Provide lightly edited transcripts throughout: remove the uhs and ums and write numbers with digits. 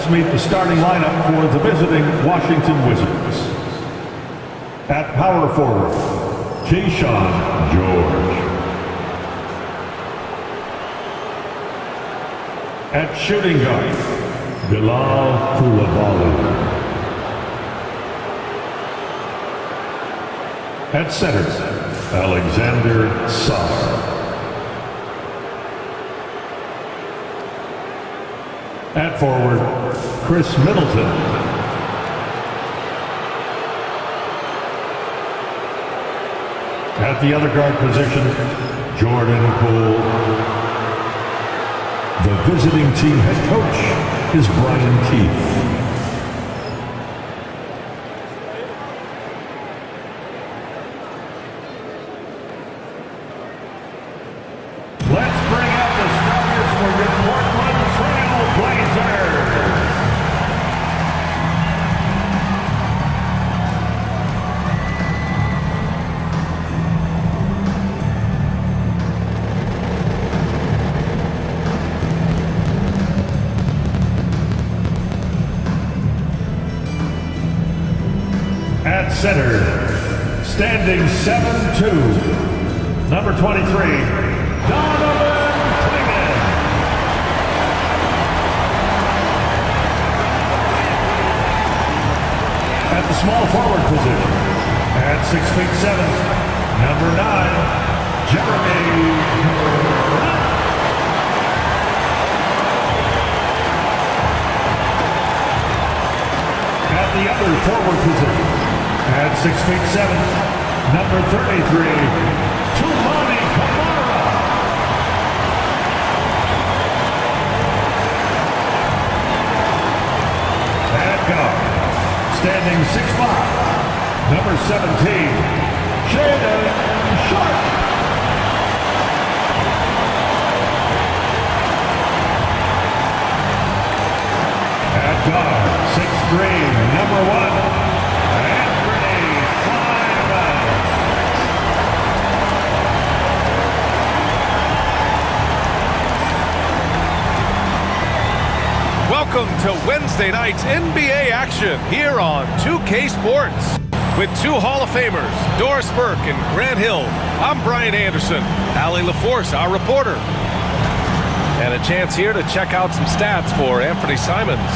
Let's meet the starting lineup for the visiting Washington Wizards. At power forward, Jason George. At shooting guard, Dalla. At center, Alexander Sar. At forward, Chris Middleton. At the other guard position, Jordan Poole. The visiting team head coach is Brian Keefe. Let's bring out the starters for your Portland Trail Blazers. At center, standing 7'2", number 23, at the small forward position, at 6'7", number 9, Jeremy. At the other forward position, at 6'7", number 33, Toumani Camara. At guard, standing 6'5", number 17, Shaedon Sharpe. At guard, 6'3", number 1, Anthony Simons. Welcome to Wednesday night's NBA action here on 2K Sports. With two Hall of Famers, Doris Burke and Grant Hill, I'm Brian Anderson, Allie LaForce, our reporter. And a chance here to check out some stats for Anthony Simons.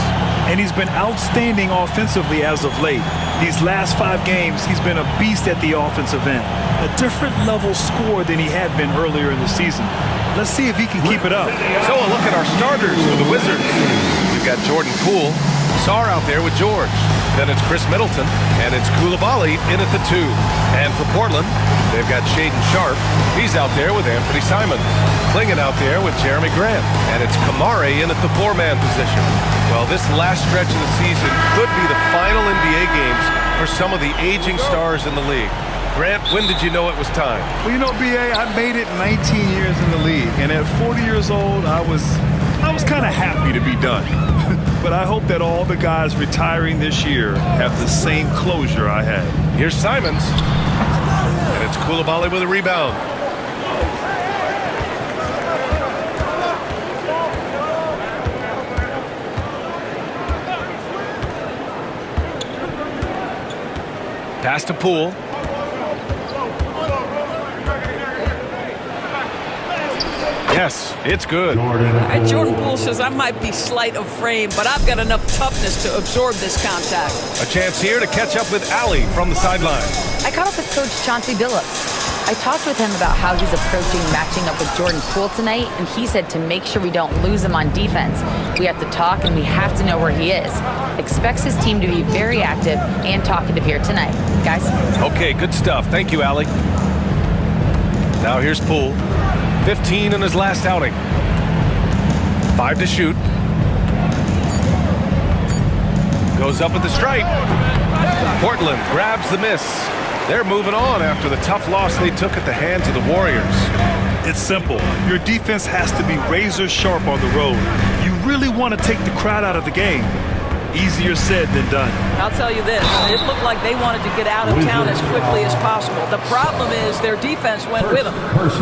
And he's been outstanding offensively as of late. These last 5 games, he's been a beast at the offensive end. A different level scorer than he had been earlier in the season. Let's see if he can keep it up. So a look at our starters for the Wizards. We've got Jordan Poole, Sar out there with George. Then it's Chris Middleton, and it's Coulibaly in at the 2. And for Portland, they've got Shaedon Sharpe. He's out there with Anthony Simons. Klingon out there with Jeremy Grant. And it's Camara in at the 4-man position. Well, this last stretch of the season could be the final NBA games for some of the aging stars in the league. Grant, when did you know it was time? Well, you know, B.A., I made it 19 years in the league. And at 40 years old, I was kind of happy to be done. But I hope that all the guys retiring this year have the same closure I had. Here's Simons. And it's Coulibaly with a rebound. Pass to Poole. Yes, it's good. Jordan Poole says I might be slight of frame, but I've got enough toughness to absorb this contact. A chance here to catch up with Allie from the sideline. I caught up with Coach Chauncey Billups. I talked with him about how he's approaching matching up with Jordan Poole tonight, and he said to make sure we don't lose him on defense. We have to talk, and we have to know where he is. Expects his team to be very active and talkative here tonight. Guys? Okay, good stuff. Thank you, Allie. Now here's Poole. 15 in his last outing. 5 to shoot. Goes up with the stripe. Portland grabs the miss. They're moving on after the tough loss they took at the hands of the Warriors. It's simple. Your defense has to be razor sharp on the road. You really want to take the crowd out of the game. Easier said than done. I'll tell you this, it looked like they wanted to get out of town as quickly as possible. The problem is their defense went with them.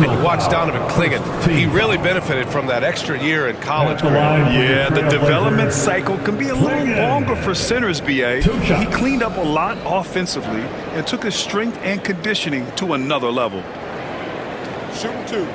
And you watch Donovan Clingan. He really benefited from that extra year in college. Yeah, the development cycle can be a little longer for centers, BA. He cleaned up a lot offensively and took his strength and conditioning to another level. Shooting 2.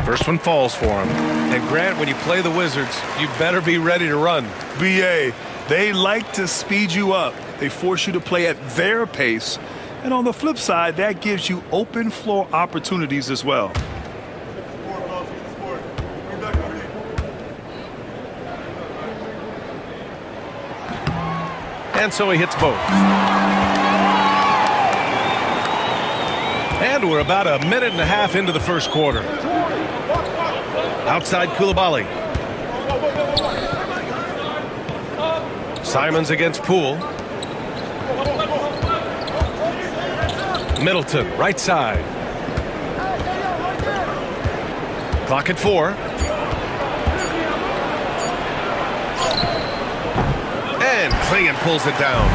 First one falls for him. And Grant, when you play the Wizards, you better be ready to run. BA, they like to speed you up. They force you to play at their pace. And on the flip side, that gives you open floor opportunities as well. And so he hits both. And we're about a minute and a half into the first quarter. Outside Koulibaly. Simons against Poole. Middleton, right side. Clock at 4. And Clingan pulls it down.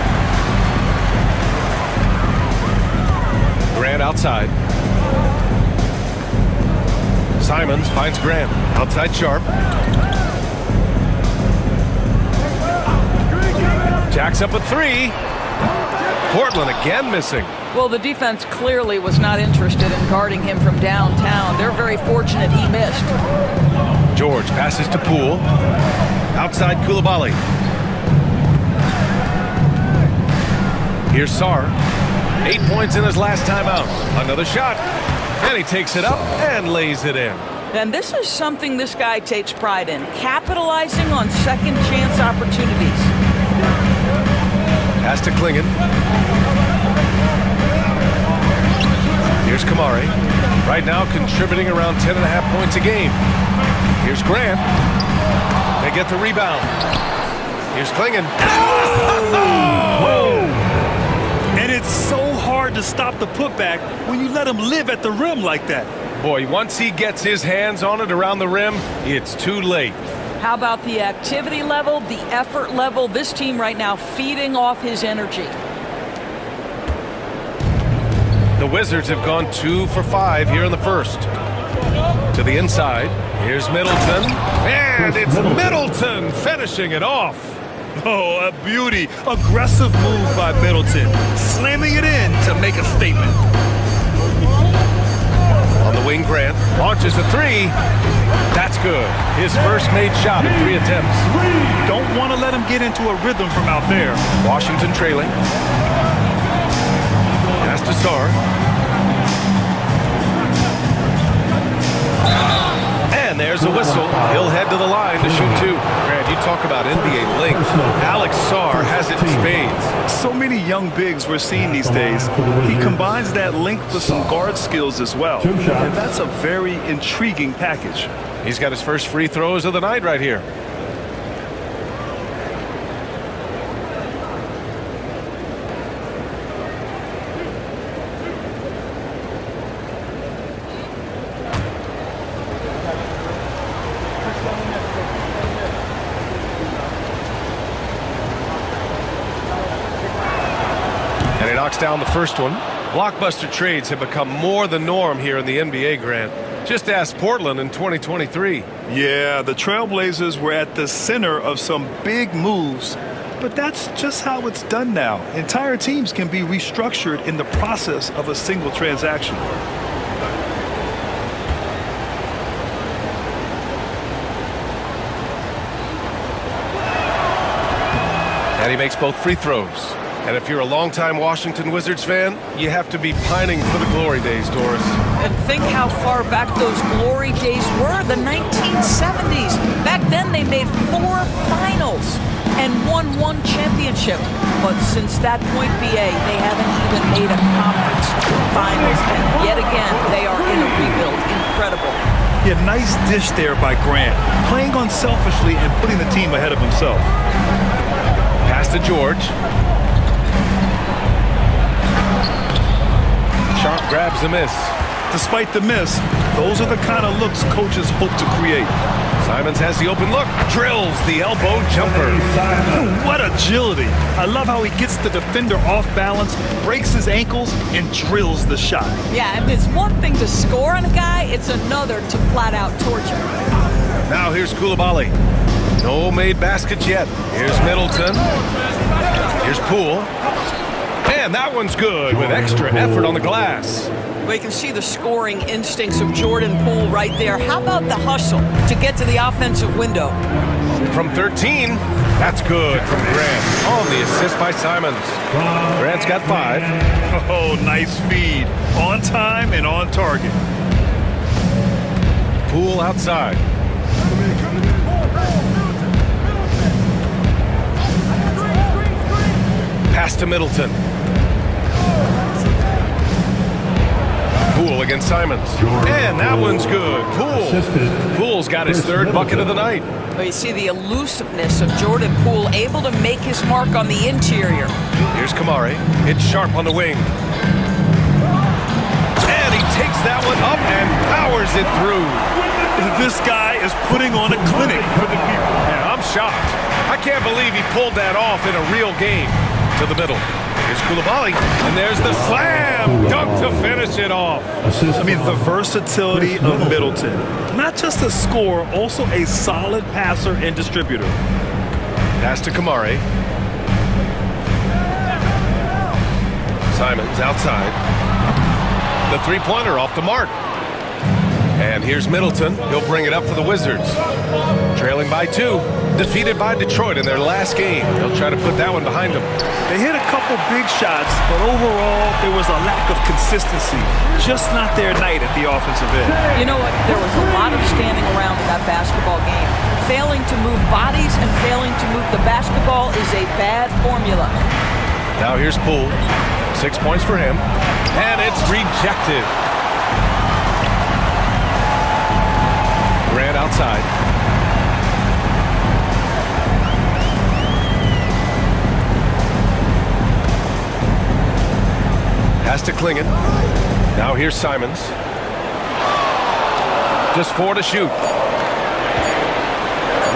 Grant outside. Simons finds Grant. Outside Sharp. Jacks up a 3. Portland again missing. Well, the defense clearly was not interested in guarding him from downtown. They're very fortunate he missed. George passes to Poole. Outside Koulibaly. Here's Sarr. 8 points in his last time out. Another shot. And he takes it up and lays it in. And this is something this guy takes pride in, capitalizing on second chance opportunities. Pass to Clingan. Here's Kamari. Right now contributing around 10.5 points a game. Here's Grant. They get the rebound. Here's Clingan. Whoa! And it's so hard to stop the putback when you let him live at the rim like that. Boy, once he gets his hands on it around the rim, it's too late. How about the activity level, the effort level? This team right now feeding off his energy. The Wizards have gone 2 for 5 here in the first. To the inside. Here's Middleton. And it's Middleton finishing it off. Oh, a beauty. Aggressive move by Middleton. Slamming it in to make a statement. On the wing, Grant launches a 3. That's good. His first made shot in 3 attempts. Don't want to let him get into a rhythm from out there. Washington trailing. Pass to Sarr. And there's a whistle. He'll head to the line to shoot 2. Grant, you talk about NBA length. Alex Sarr has it in spades. So many young bigs we're seeing these days. He combines that length with some guard skills as well. And that's a very intriguing package. He's got his first free throws of the night right here. And he knocks down the first one. Blockbuster trades have become more the norm here in the NBA, Grant. Just ask Portland in 2023. Yeah, the Trailblazers were at the center of some big moves, but that's just how it's done now. Entire teams can be restructured in the process of a single transaction. And he makes both free throws. And if you're a longtime Washington Wizards fan, you have to be pining for the glory days, Doris. And think how far back those glory days were, the 1970s. Back then they made 4 finals and won 1 championship. But since that point, BA, they haven't even made a conference finals. And yet again, they are in a rebuild. Incredible. Yeah, nice dish there by Grant, playing unselfishly and putting the team ahead of himself. Pass to George. grabs the miss. Despite the miss, those are the kind of looks coaches hope to create. Simons has the open look, drills the elbow jumper. What agility. I love how he gets the defender off balance, breaks his ankles, and drills the shot. Yeah, and it's one thing to score on a guy, it's another to flat out torture. Now here's Koulibaly. No made baskets yet. Here's Middleton. Here's Poole. And that one's good with extra effort on the glass. Well, you can see the scoring instincts of Jordan Poole right there. How about the hustle to get to the offensive window? From 13, that's good from Grant. On the assist by Simons. Grant's got 5. Oh, nice feed. On time and on target. Poole outside. Pass to Middleton. Poole against Simons. And that one's good. Poole's got his 3rd bucket of the night. Well, you see the elusiveness of Jordan Poole, able to make his mark on the interior. Here's Kamari. It's sharp on the wing. And he takes that one up and powers it through. This guy is putting on a clinic for the people. Yeah, I'm shocked. I can't believe he pulled that off in a real game. To the middle. Here's Koulibaly. And there's the slam dunk to finish it off. I mean, the versatility of Middleton. Not just a scorer, also a solid passer and distributor. Pass to Kamari. Simons outside. The three-pointer off the mark. And here's Middleton. He'll bring it up for the Wizards. Trailing by 2. Defeated by Detroit in their last game. They'll try to put that one behind them. They hit a couple big shots, but overall, there was a lack of consistency. Just not their night at the offensive end. You know what? There was a lot of standing around in that basketball game. Failing to move bodies and failing to move the basketball is a bad formula. Now here's Poole. 6 points for him. And it's rejected. Grant outside. Pass to Klingon. Now here's Simons. Just 4 to shoot.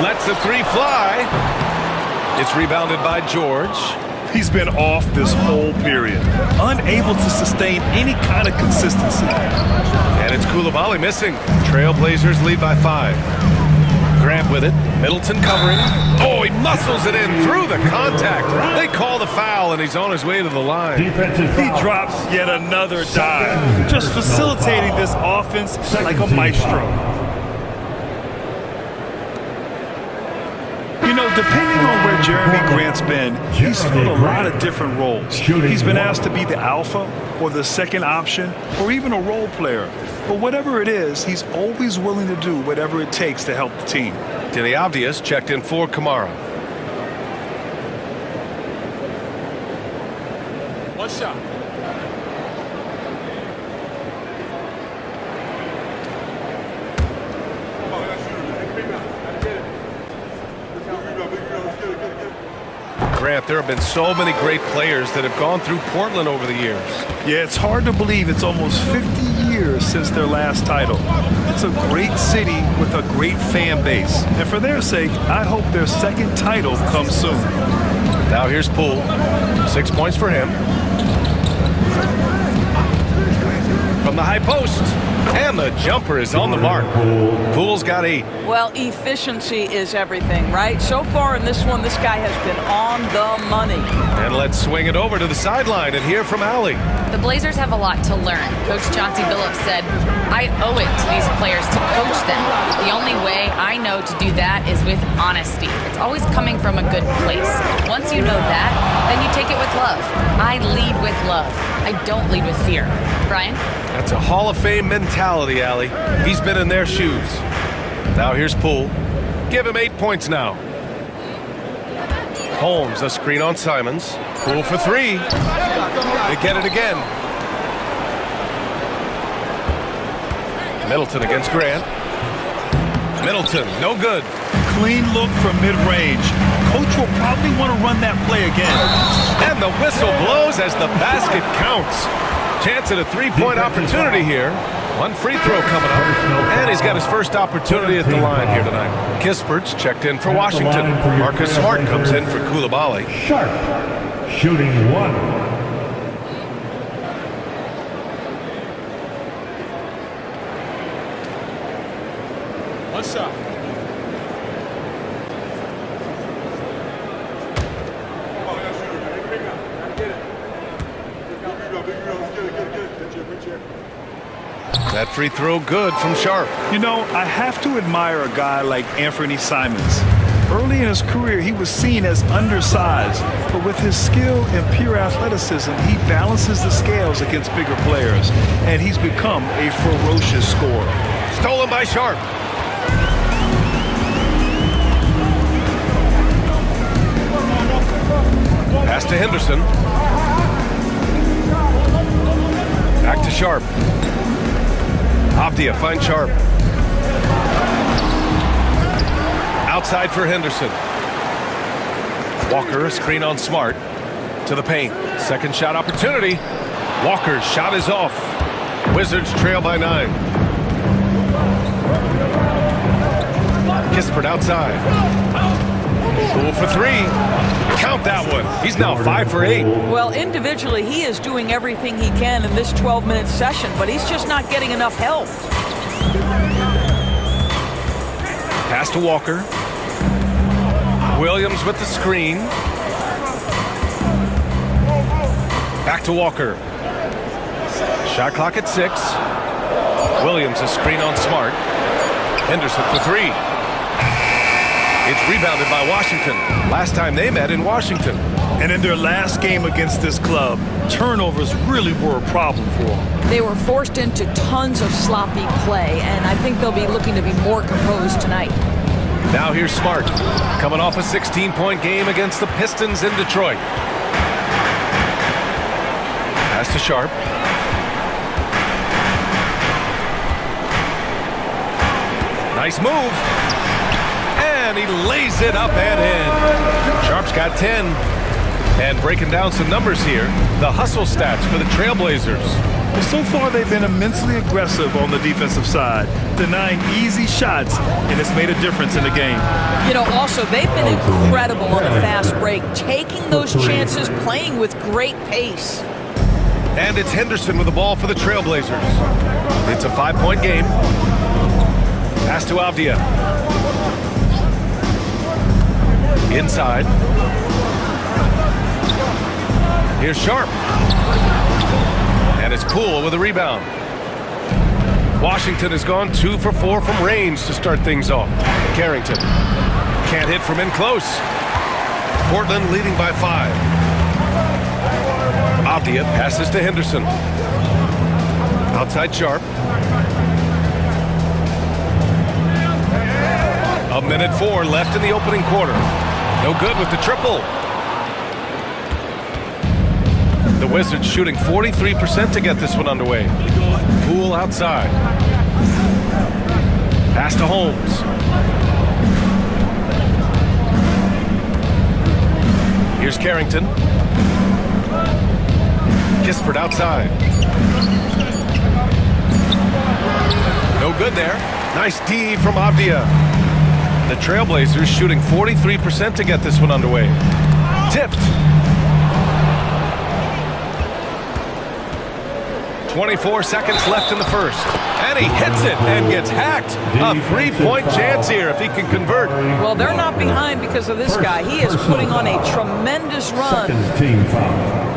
Lets the 3 fly. It's rebounded by George. He's been off this whole period. Unable to sustain any kind of consistency. And it's Koulibaly missing. Trailblazers lead by 5. Grant with it. Middleton covering. Oh, he muscles it in through the contact. They call the foul, and he's on his way to the line. He drops yet another dive. Just facilitating this offense like a maestro. You know, depending on where Jeremy Grant's been, he's filled a lot of different roles. He's been asked to be the alpha or the second option or even a role player. But whatever it is, he's always willing to do whatever it takes to help the team. Denny Obvious checked in for Kamara. One shot. Grant, there have been so many great players that have gone through Portland over the years. Yeah, it's hard to believe it's almost 50 years since their last title. It's a great city with a great fan base. And for their sake, I hope their second title comes soon. Now here's Poole. 6 points for him. From the high post. And the jumper is on the mark. Poole's got 8. Well, efficiency is everything, right? So far in this one, this guy has been on the money. And let's swing it over to the sideline and hear from Allie. The Blazers have a lot to learn. Coach Chauncey Billups said, I owe it to these players to coach them. The only way I know to do that is with honesty. It's always coming from a good place. Once you know that, then you take it with love. I lead with love. I don't lead with fear. Brian? That's a Hall of Fame mentality, Allie. He's been in their shoes. Now here's Poole. Give him 8 points now. Holmes, a screen on Simons. Poole for 3. They get it again. Middleton against Grant. Middleton, no good. Clean look from mid-range. Coach will probably want to run that play again. And the whistle blows as the basket counts. chance at a three-point opportunity here. One free throw coming up. And he's got his first opportunity at the line here tonight. Kispert's checked in for Washington. Marcus Smart comes in for Coulibaly. Sharp, shooting 1. One shot. That free throw good from Sharp. You know, I have to admire a guy like Anthony Simons. Early in his career, he was seen as undersized, but with his skill and pure athleticism, he balances the scales against bigger players, and he's become a ferocious scorer. Stolen by Sharp. Pass to Henderson. Back to Sharp. Avdia finds Sharp. Outside for Henderson. Walker, a screen on Smart. To the paint. Second shot opportunity. Walker's shot is off. Wizards trail by 9. Kispert outside. Cool for 3. Count that one. He's now 5 for 8. Well, individually, he is doing everything he can in this 12-minute session, but he's just not getting enough help. Pass to Walker. Williams with the screen. Back to Walker. Shot clock at 6. Williams a screen on Smart. Henderson for 3. It's rebounded by Washington. Last time they met in Washington. And in their last game against this club, turnovers really were a problem for them. They were forced into tons of sloppy play, and I think they'll be looking to be more composed tonight. Now here's Smart, coming off a 16-point game against the Pistons in Detroit. Pass to Sharp. Nice move. And he lays it up and in. Sharp's got 10. And breaking down some numbers here, the hustle stats for the Trailblazers. Well, so far they've been immensely aggressive on the defensive side, denying easy shots, and it's made a difference in the game. You know, also, they've been incredible on the fast break, taking those chances, playing with great pace. And it's Henderson with the ball for the Trailblazers. It's a 5-point game. Pass to Avdia. Inside. Here's Sharp. And it's Poole with a rebound. Washington has gone 2 for 4 from range to start things off. Carrington can't hit from in close. Portland leading by 5. Avdia passes to Henderson. Outside Sharp. A minute 4 left in the opening quarter. No good with the triple. The Wizards shooting 43% to get this one underway. Poole outside. Pass to Holmes. Here's Carrington. Kispert outside. No good there. Nice D from Avdia. The Trailblazers shooting 43% to get this one underway. Tipped. 24 seconds left in the first. And he hits it and gets hacked. A 3-point chance here if he can convert. Well, they're not behind because of this guy. He is putting on a tremendous run. Team foul.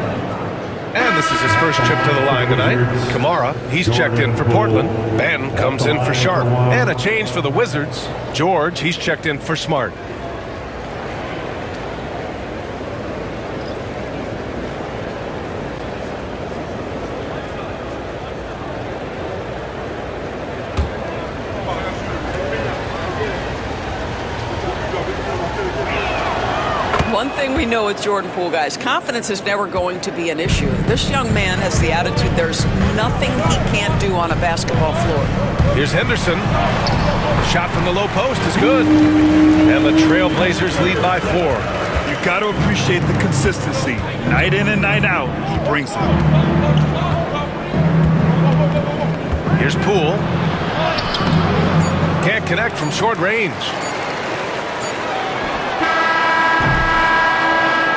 And this is his first trip to the line tonight. Kamara, he's checked in for Portland. Ben comes in for Sharp. And a change for the Wizards. George, he's checked in for Smart. One thing we know with Jordan Poole, guys, confidence is never going to be an issue. This young man has the attitude there's nothing he can't do on a basketball floor. Here's Henderson. The shot from the low post is good. And the Trailblazers lead by 4. You've got to appreciate the consistency. Night in and night out, he brings it. Poole. Can't connect from short range.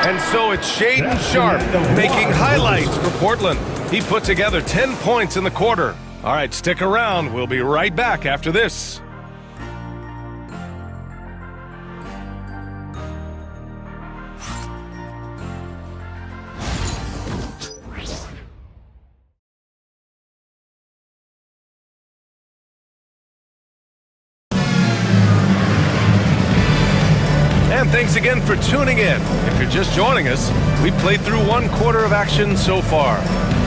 And so it's Shaedon Sharpe making highlights for Portland. He put together 10 points in the quarter. All right, stick around. We'll be right back after this. And thanks again for tuning in. If you're just joining us, we played through one quarter of action so far.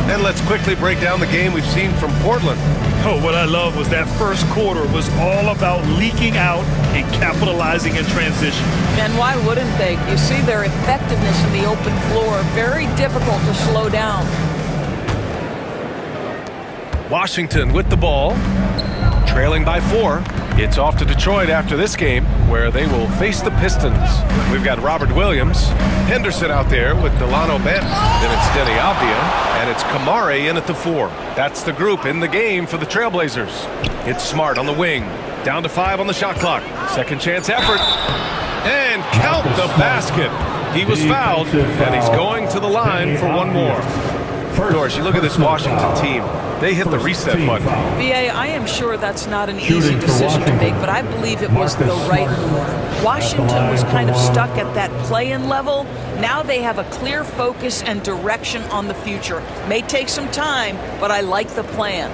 And let's quickly break down the game we've seen from Portland. Oh, what I love was that first quarter was all about leaking out and capitalizing in transition. And why wouldn't they? You see their effectiveness in the open floor. Very difficult to slow down. Washington with the ball, trailing by 4. It's off to Detroit after this game, where they will face the Pistons. We've got Robert Williams, Henderson out there with Delano Banton. Then it's Denny Avdia, and it's Kamare in at the 4. That's the group in the game for the Trailblazers. It's Smart on the wing, down to 5 on the shot clock. Second chance effort, and count the basket. He was fouled, and he's going to the line for one more. Doris, you look at this Washington team. They hit the reset button. VA, I am sure that's not an easy decision to make, but I believe it was the right move. Washington was kind of stuck at that play-in level. Now they have a clear focus and direction on the future. May take some time, but I like the plan.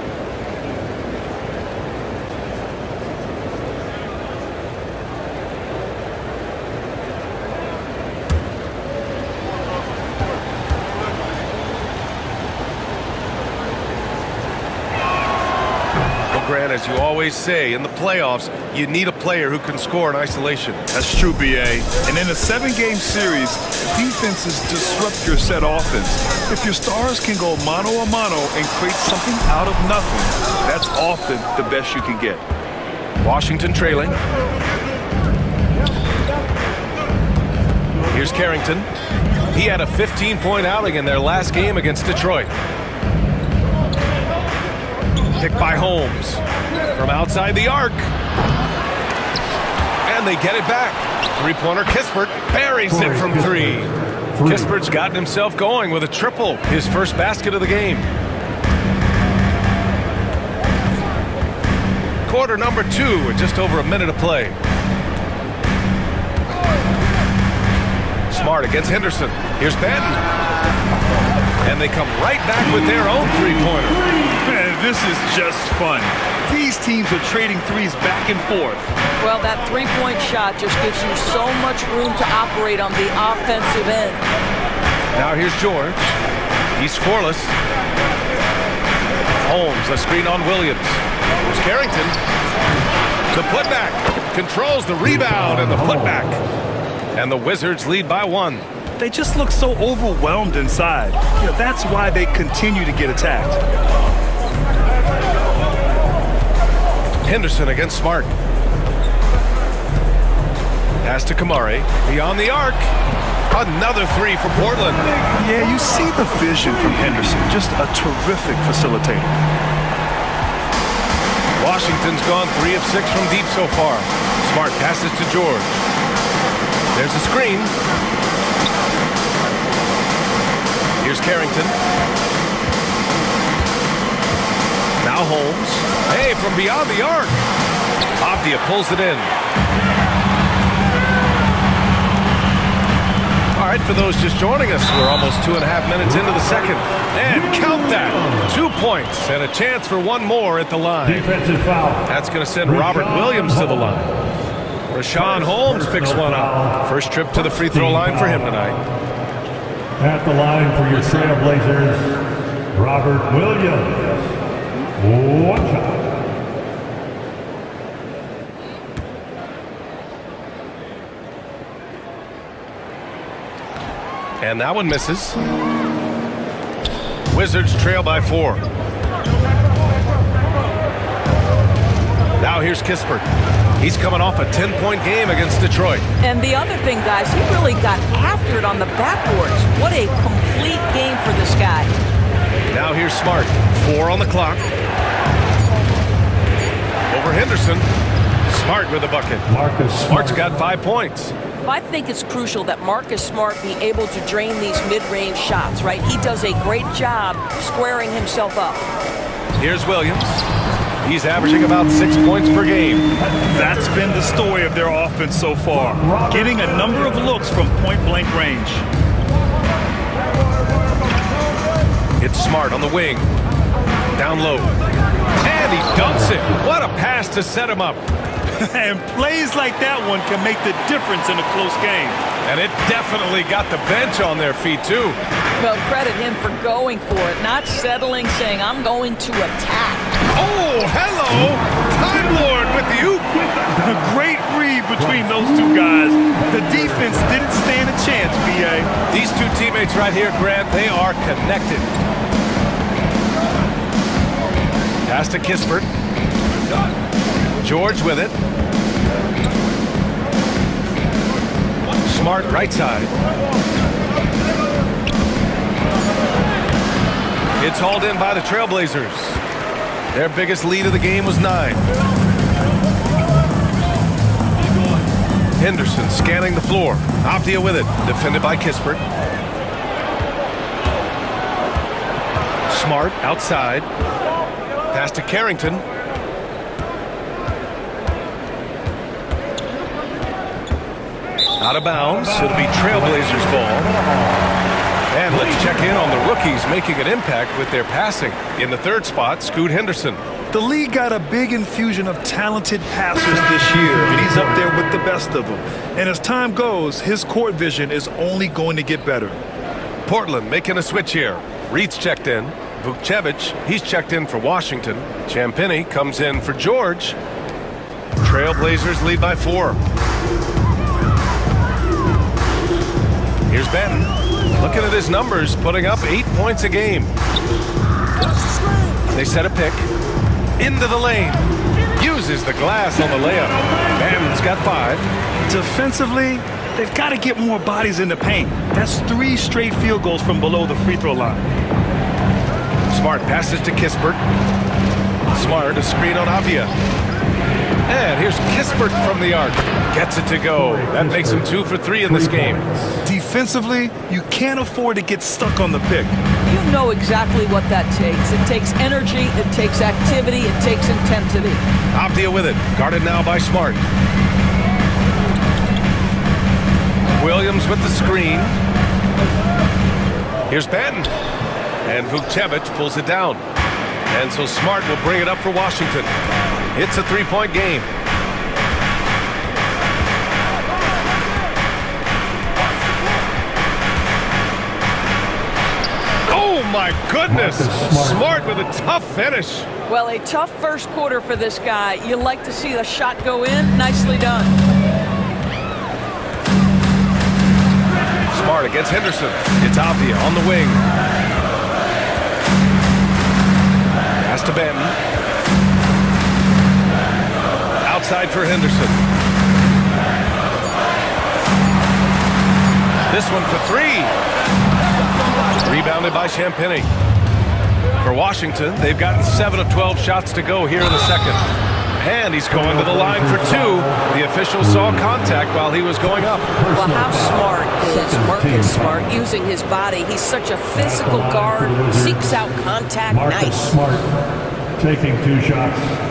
Grant, as you always say, in the playoffs, you need a player who can score in isolation. That's true, BA. And in a 7-game series, defenses disrupt your set offense. If your stars can go mano-a-mano and create something out of nothing, that's often the best you can get. Washington trailing. Here's Carrington. He had a 15-point outing in their last game against Detroit. Picked by Holmes from outside the arc. And they get it back. Three-pointer Kispert buries it from 3. Kispert's gotten himself going with a triple, his first basket of the game. Quarter number 2 with just over a minute of play. Smart against Henderson. Here's Banton. And they come right back with their own three-pointer. Man, this is just fun. These teams are trading threes back and forth. Well, that three-point shot just gives you so much room to operate on the offensive end. Now here's George. He's scoreless. Holmes, a screen on Williams. Here's Carrington. The putback. Controls the rebound and the putback. And the Wizards lead by 1. They just look so overwhelmed inside. You know, that's why they continue to get attacked. Henderson against Smart. Pass to Kamare. Beyond the arc. Another 3 for Portland. Yeah, you see the vision from Henderson. Just a terrific facilitator. Washington's gone 3 of 6 from deep so far. Smart passes to George. There's a screen. Here's Carrington. Now Holmes. Hey, from beyond the arc. Avdia pulls it in. All right, for those just joining us, we're almost 2.5 minutes into the second. And count that. 2 points and a chance for one more at the line. Defensive foul. That's going to send Robert Williams to the line. Rashawn Holmes picks one up. First trip to the free throw line for him tonight. At the line for your Trailblazers, Robert Williams. One shot. And that one misses. Wizards trail by 4. Now here's Kispert. He's coming off a 10-point game against Detroit. And the other thing, guys, he really got after it on the backboards. What a complete game for this guy. Now here's Smart. 4 on the clock. over Henderson. Smart with a bucket. Marcus Smart's got 5 points. I think it's crucial that Marcus Smart be able to drain these mid-range shots, right? He does a great job squaring himself up. Here's Williams. He's averaging about 6 points per game. That's been the story of their offense so far, getting a number of looks from point-blank range. It's Smart on the wing. Down low. And he dunks it. What a pass to set him up. And plays like that one can make the difference in a close game. And it definitely got the bench on their feet, too. Well, credit him for going for it, not settling, saying, I'm going to attack. Oh, hello. Time Lord with the oop. A great read between those two guys. The defense didn't stand a chance, B.A. These two teammates right here, Grant, they are connected. Pass to Kispert. George with it. Smart right side. It's hauled in by the Trailblazers. Their biggest lead of the game was 9. Henderson scanning the floor. Avdia with it. Defended by Kispert. Smart outside. Pass to Carrington. Out of bounds. It'll be Trailblazers ball. And let's check in on the rookies making an impact with their passing. In the third spot, Scoot Henderson. The league got a big infusion of talented passers this year, and he's up there with the best of them. And as time goes, his court vision is only going to get better. Portland making a switch here. Reed's checked in. Vukcevic, he's checked in for Washington. Champagnie comes in for George. Trailblazers lead by 4. Here's Benton. Looking at his numbers, putting up 8 points a game. They set a pick. Into the lane. Uses the glass on the layup. Benton's got 5. Defensively, they've got to get more bodies in the paint. That's 3 straight field goals from below the free throw line. Smart passes to Kispert. Smart, a screen on Avdia. And here's Kispert from the arc. Gets it to go. That makes him 2 for 3 in this game. Defensively, you can't afford to get stuck on the pick. You know exactly what that takes. It takes energy, it takes activity, it takes intensity. Avdia with it. Guarded now by Smart. Williams with the screen. Here's Benton. And Vukcevic pulls it down. And so Smart will bring it up for Washington. It's a 3-point game. Oh my goodness! Smart with a tough finish. Well, a tough first quarter for this guy. You like to see the shot go in. Nicely done. Smart against Henderson. It's Avdia on the wing. Pass to Benton. Outside for Henderson. This one for 3. Rebounded by Champagnie. For Washington, they've gotten 7 of 12 shots to go here in the second. And he's going to the line for 2. The official saw contact while he was going up. Well, how smart is Marcus Smart using his body? He's such a physical guard, seeks out contact. Marcus Nice. Smart taking 2 shots.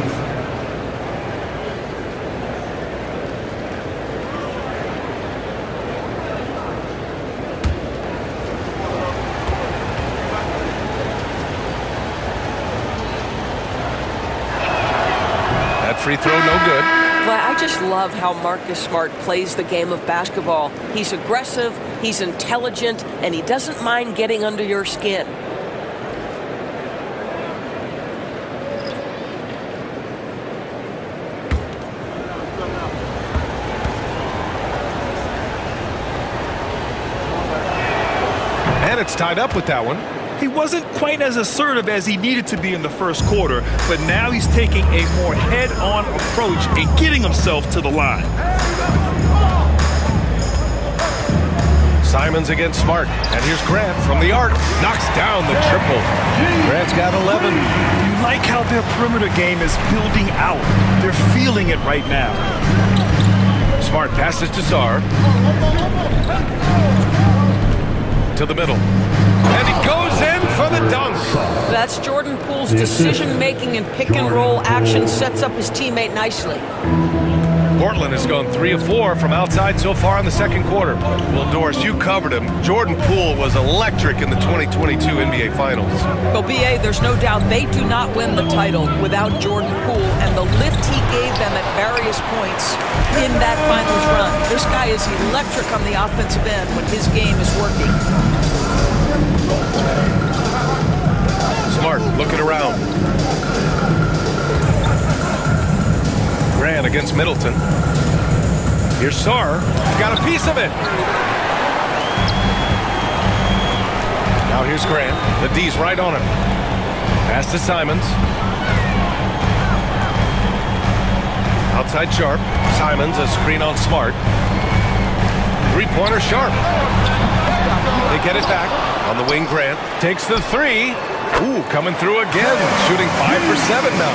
Free throw, no good. Well, I just love how Marcus Smart plays the game of basketball. He's aggressive, he's intelligent, and he doesn't mind getting under your skin. And it's tied up with that one. He wasn't quite as assertive as he needed to be in the first quarter, but now he's taking a more head-on approach and getting himself to the line. Simons against Smart. And here's Grant from the arc. Knocks down the triple. Grant's got 11. You like how their perimeter game is building out. They're feeling it right now. Smart passes to Sar. To the middle. And he goes in for the dunk. That's Jordan Poole's decision-making and pick-and-roll action sets up his teammate nicely. Portland has gone 3 of 4 from outside so far in the second quarter. Well, Doris, you covered him. Jordan Poole was electric in the 2022 NBA Finals. Well, B.A., there's no doubt they do not win the title without Jordan Poole and the lift he gave them at various points in that finals run. This guy is electric on the offensive end when his game is working. Smart looking around. Grant against Middleton. Here's Sar. Got a piece of it. Now here's Grant. The D's right on him. Pass to Simons. Outside Sharp. Simons a screen on Smart. Three-pointer Sharp. They get it back. On the wing, Grant takes the three. Ooh, coming through again. Shooting 5 for 7 now.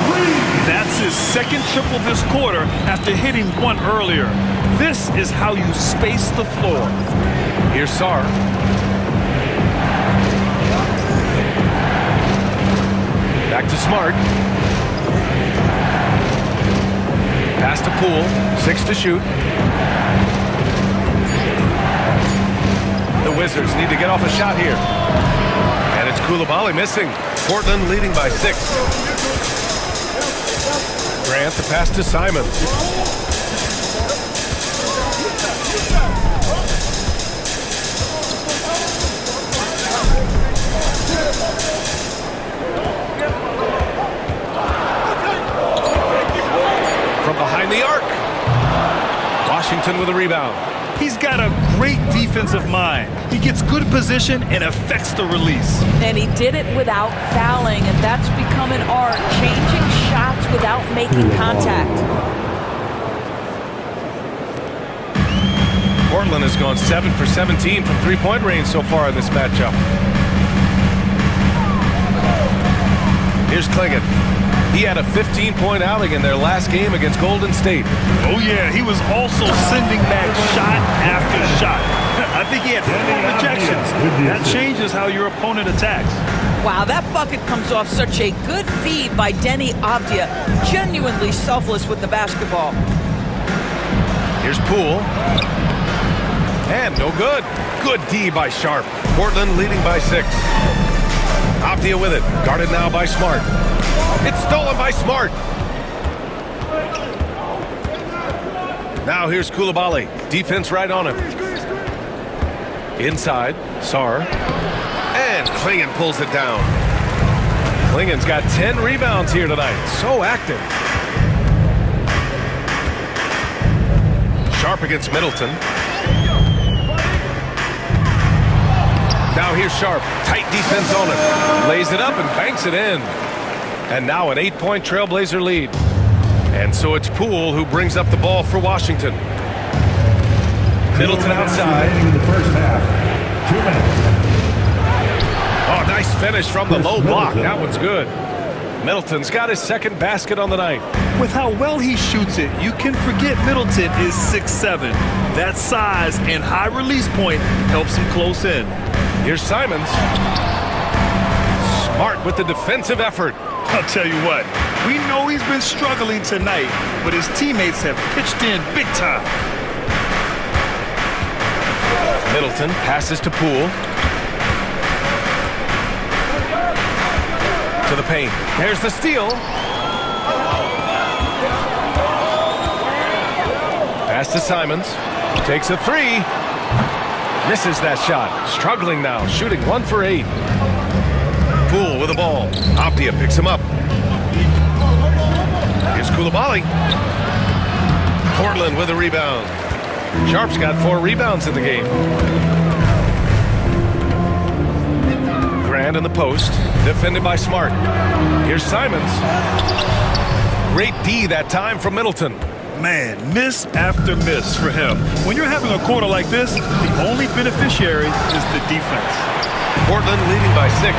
That's his second triple this quarter after hitting one earlier. This is how you space the floor. Here's Sar. Back to Smart. Pass to Poole. 6 to shoot. The Wizards need to get off a shot here. And it's Coulibaly missing. Portland leading by 6. Grant the pass to Simons. From behind the arc. Washington with a rebound. He's got a great defensive mind. He gets good position and affects the release. And he did it without fouling, and that's become an art, changing shots without making contact. Portland has gone 7 for 17 from three-point range so far in this matchup. Here's Klingon. He had a 15-point outing in their last game against Golden State. Oh, yeah, he was also sending back shot after shot. I think he had 4 rejections. That changes how your opponent attacks. Wow, that bucket comes off such a good feed by Deni Avdija. Genuinely selfless with the basketball. Here's Poole. And no good. Good D by Sharp. Portland leading by 6. Avdija with it. Guarded now by Smart. It's stolen by Smart. Now here's Coulibaly. Defense right on him. Inside, Sar. And Klingon pulls it down. Klingon's got 10 rebounds here tonight. So active. Sharp against Middleton. Now here's Sharp. Tight defense on him. Lays it up and banks it in. And now an 8-point Trailblazer lead. And so it's Poole who brings up the ball for Washington. Middleton outside. In the first half. 2 minutes. Oh, nice finish from the low block. That one's good. Middleton's got his second basket on the night. With how well he shoots it, you can forget Middleton is 6'7". That size and high release point helps him close in. Here's Simons. Smart with the defensive effort. I'll tell you what, we know he's been struggling tonight, but his teammates have pitched in big time. Middleton passes to Poole. To the paint. There's the steal. Pass to Simons. Takes a three. Misses that shot. Struggling now. Shooting 1 for 8. Poole with the ball. Avdija picks him up. Here's Coulibaly. Portland with a rebound. Sharp's got 4 rebounds in the game. Grant in the post. Defended by Smart. Here's Simons. Great D that time from Middleton. Man, miss after miss for him. When you're having a quarter like this, the only beneficiary is the defense. Portland leading by 6.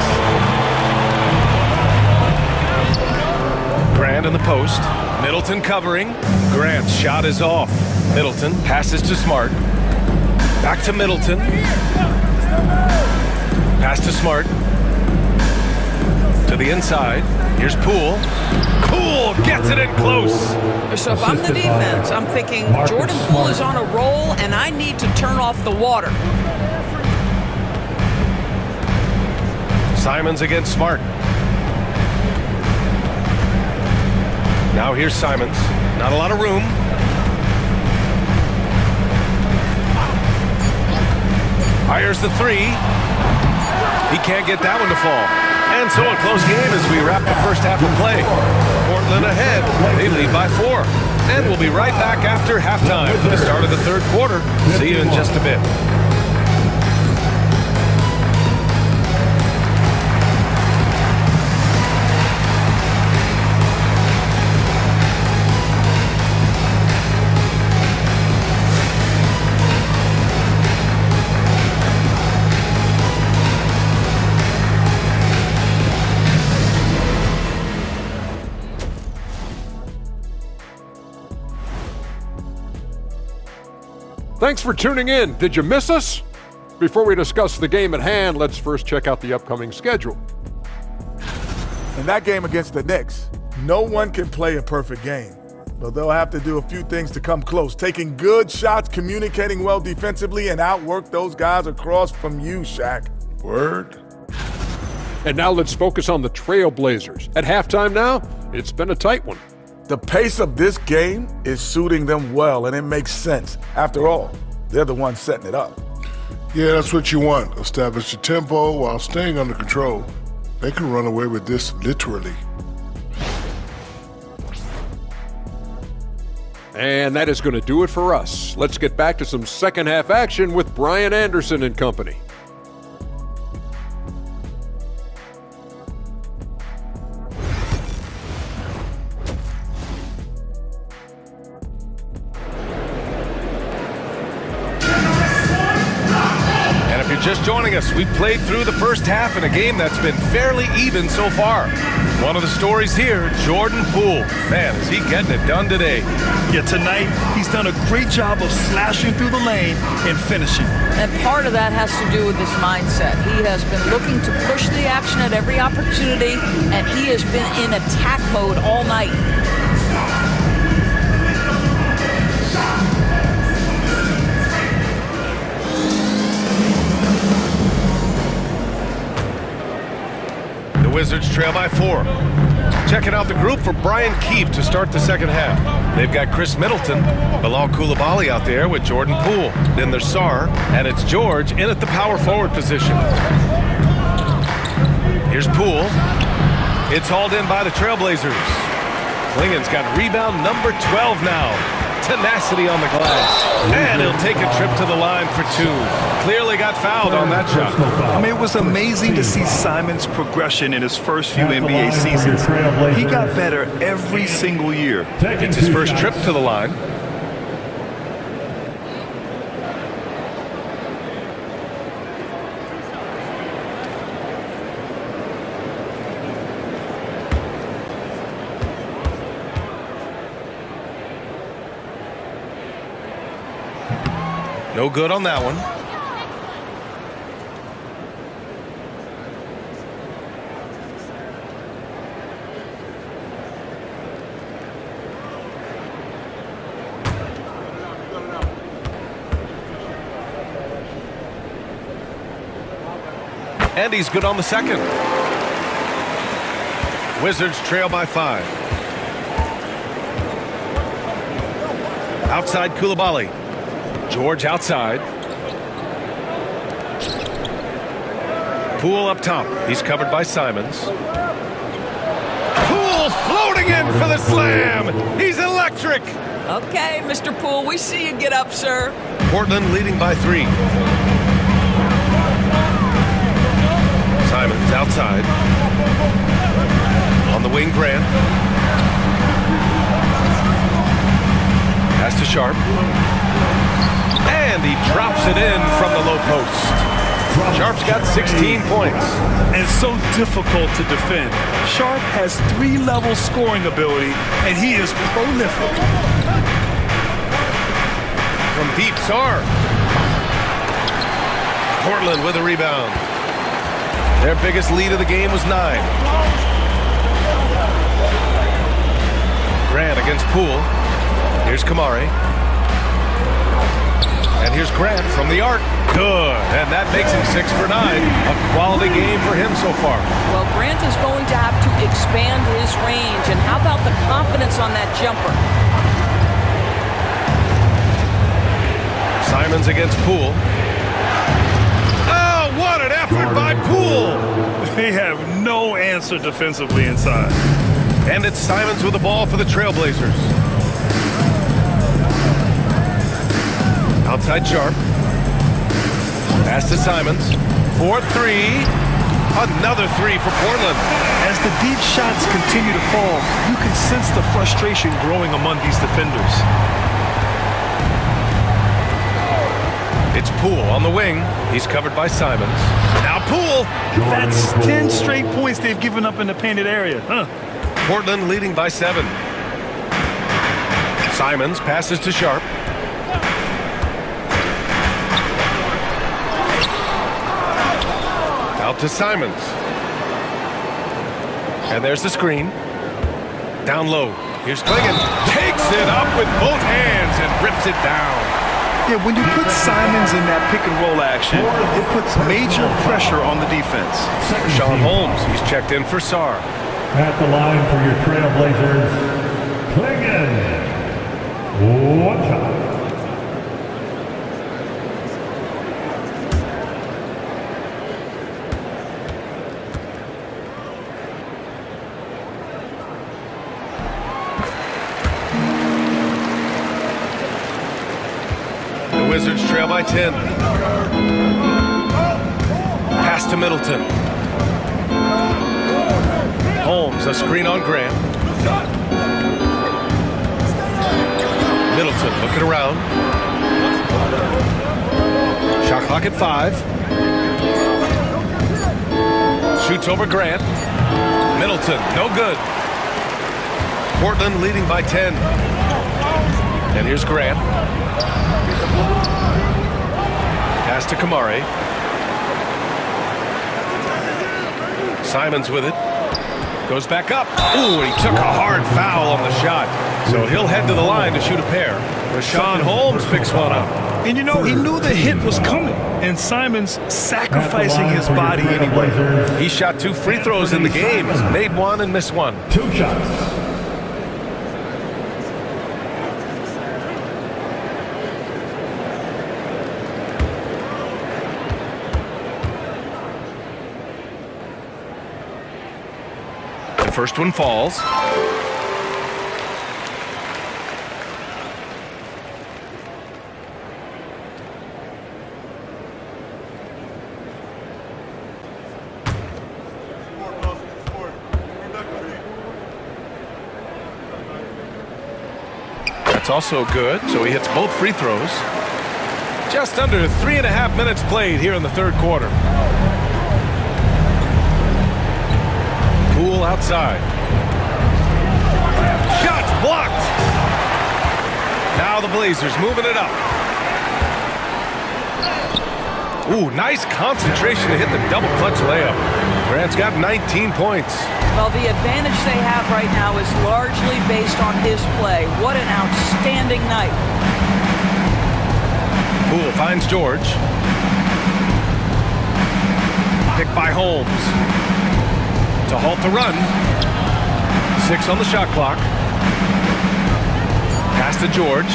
Grant in the post. Middleton covering. Grant's shot is off. Middleton passes to Smart. Back to Middleton. Pass to Smart. To the inside. Here's Poole. Poole gets it in close. So if I'm the defense, I'm thinking Jordan Poole is on a roll and I need to turn off the water. Simons against Smart. Now here's Simons. Not a lot of room. Fires the three. He can't get that one to fall. And so a close game as we wrap the first half of play. Portland ahead. They lead by 4. And we'll be right back after halftime for the start of the third quarter. See you in just a bit. Thanks for tuning in. Did you miss us? Before we discuss the game at hand, let's first check out the upcoming schedule. In that game against the Knicks, no one can play a perfect game, but they'll have to do a few things to come close. Taking good shots, communicating well defensively, and outwork those guys across from you, Shaq. Word. And now let's focus on the Trailblazers. At halftime now, it's been a tight one. The pace of this game is suiting them well, and it makes sense. After all, they're the ones setting it up. Yeah, that's what you want. Establish your tempo while staying under control. They can run away with this literally. And that is going to do it for us. Let's get back to some second half action with Brian Anderson and company. Just joining us, we played through the first half in a game that's been fairly even so far. One of the stories here, Jordan Poole. Man, is he getting it done today. Yeah, tonight he's done a great job of slashing through the lane and finishing. And part of that has to do with his mindset. He has been looking to push the action at every opportunity, and he has been in attack mode all night. The Wizards trail by 4. Checking out the group for Brian Keefe to start the second half. They've got Chris Middleton, Bilal Coulibaly out there with Jordan Poole. Then there's Sarr, and it's George in at the power forward position. Here's Poole. It's hauled in by the Trailblazers. Klingen's got rebound number 12 now. Tenacity on the glass. And he'll take a trip to the line for 2. Clearly got fouled on that shot. I mean, it was amazing to see Simon's progression in his first few NBA seasons. He got better every single year. It's his first trip to the line. No good on that one. And he's good on the second. Wizards trail by 5. Outside Coulibaly. George outside. Poole up top. He's covered by Simons. Poole floating in for the slam. He's electric. Okay, Mr. Poole, we see you get up, sir. Portland leading by 3. Simons outside. On the wing, Grant. Pass to Sharp. And he drops it in from the low post. Sharp's got 16 points. And so difficult to defend. Sharp has 3-level scoring ability, and he is prolific. From deep, Sar. Portland with a rebound. Their biggest lead of the game was 9. Grant against Poole. Here's Kamari. And here's Grant from the arc. Good. And that makes him 6 for 9. A quality game for him so far. Well, Grant is going to have to expand his range. And how about the confidence on that jumper? Simons against Poole. Oh, what an effort by Poole. They have no answer defensively inside. And it's Simons with the ball for the Trailblazers. Outside Sharp. Pass to Simons. 4-3. Another 3 for Portland. As the deep shots continue to fall, you can sense the frustration growing among these defenders. It's Poole on the wing. He's covered by Simons. Now Poole. That's 10 straight points they've given up in the painted area. Portland leading by 7. Simons passes to Sharp. Out to Simons. And there's the screen. Down low. Here's Klingon. Takes it up with both hands and rips it down. Yeah, when you put Simons in that pick and roll action, it puts major pressure on the defense. Sean Holmes, he's checked in for Sar. At the line for your Trailblazers, Klingon. One shot. Wizards trail by 10. Pass to Middleton. Holmes, a screen on Grant. Middleton looking around. Shot clock at 5. Shoots over Grant. Middleton, no good. Portland leading by 10. And here's Grant. Pass to Kamari. Simons with it. Goes back up. Ooh, he took a hard foul on the shot. So he'll head to the line to shoot a pair. Rashawn Holmes picks one up. And you know, he knew the hit was coming. And Simons sacrificing his body anyway. He shot 2 free throws in the game. Made 1 and missed 1. 2 shots. First one falls. That's also good, so he hits both free throws. Just under 3.5 minutes played here in the third quarter. Poole outside. Shots blocked. Now the Blazers moving it up. Ooh, nice concentration to hit the double clutch layup. Grant's got 19 points. Well, the advantage they have right now is largely based on his play. What an outstanding night. Poole finds George. Picked by Holmes. To halt the run. 6 on the shot clock. Pass to George.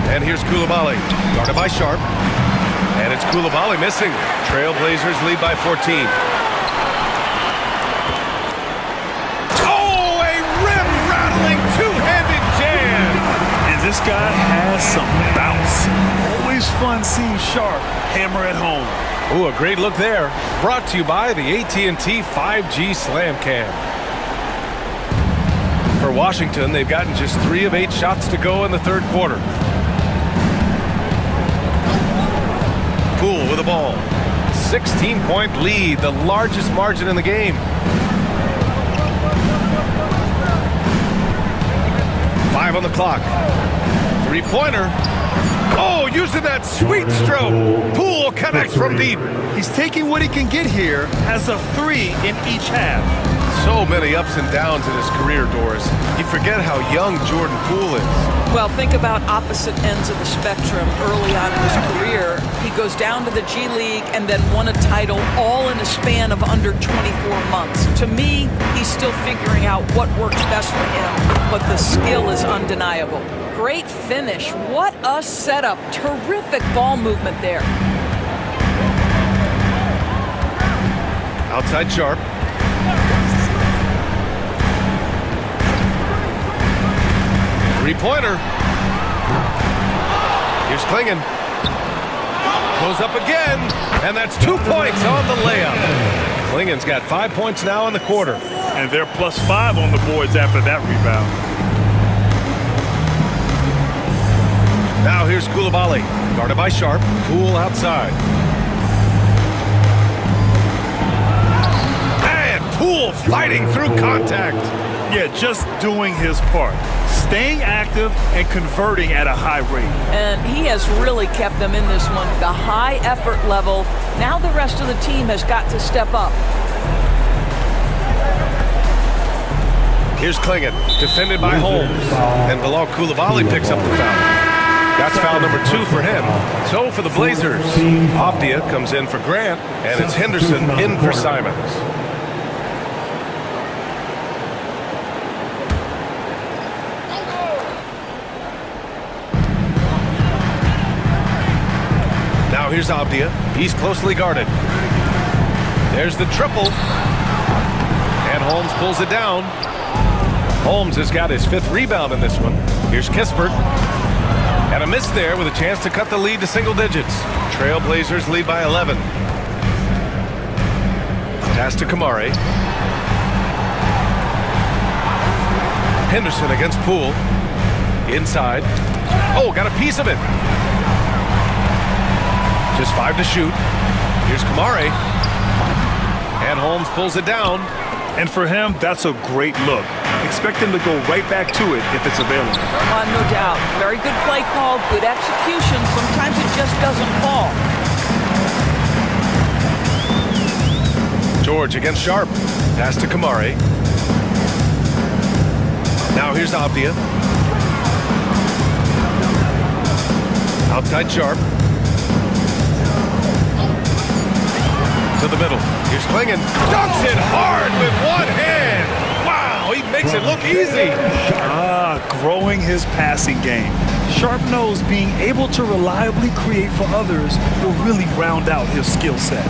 And here's Coulibaly. Guarded by Sharp. And it's Coulibaly missing. Trailblazers lead by 14. Oh, a rim-rattling two-handed jam. And this guy has some bounce. Always fun seeing Sharp hammer at home. Ooh, a great look there. Brought to you by the AT&T 5G Slam Cam. For Washington, they've gotten just 3 of 8 shots to go in the third quarter. Poole with the ball. 16-point lead, the largest margin in the game. 5 on the clock. Three-pointer. Oh, using that sweet stroke. Poole connects from deep. He's taking what he can get here as a 3 in each half. So many ups and downs in his career, Doris. You forget how young Jordan Poole is. Well, think about opposite ends of the spectrum. Early on in his career, he goes down to the G League and then won a title all in a span of under 24 months. To me, he's still figuring out what works best for him, but the skill is undeniable. Great finish. What a setup. Terrific ball movement there. Outside Sharp. Three-pointer. Here's Klingon. Goes up again, and that's 2 points on the layup. Klingon's got 5 points now in the quarter. And they're +5 on the boards after that rebound. Now here's Koulibaly, guarded by Sharp. Poole outside. And Poole fighting through contact. Yeah, just doing his part. Staying active and converting at a high rate. And he has really kept them in this one. The high effort level. Now the rest of the team has got to step up. Here's Klingon, defended by Holmes. And Bilal Koulibaly picks up the foul. That's foul number 2 for him. So for the Blazers, Avdia comes in for Grant, and it's Henderson in for Simons. Now here's Avdia. He's closely guarded. There's the triple. And Holmes pulls it down. Holmes has got his 5th rebound in this one. Here's Kispert. And a miss there with a chance to cut the lead to single digits. Trailblazers lead by 11. Pass to Kamari. Henderson against Poole. Inside. Oh, got a piece of it. Just 5 to shoot. Here's Kamari. And Holmes pulls it down. And for him, that's a great look. Expect him to go right back to it if it's available. No doubt. Very good play call, good execution. Sometimes it just doesn't fall. George against Sharp. Pass to Kamari. Now here's Avdia. Outside Sharp. To the middle. Here's Klingon. Dunks it hard with one hand. Wow, he makes it look easy. Growing his passing game. Sharp knows being able to reliably create for others will really round out his skill set.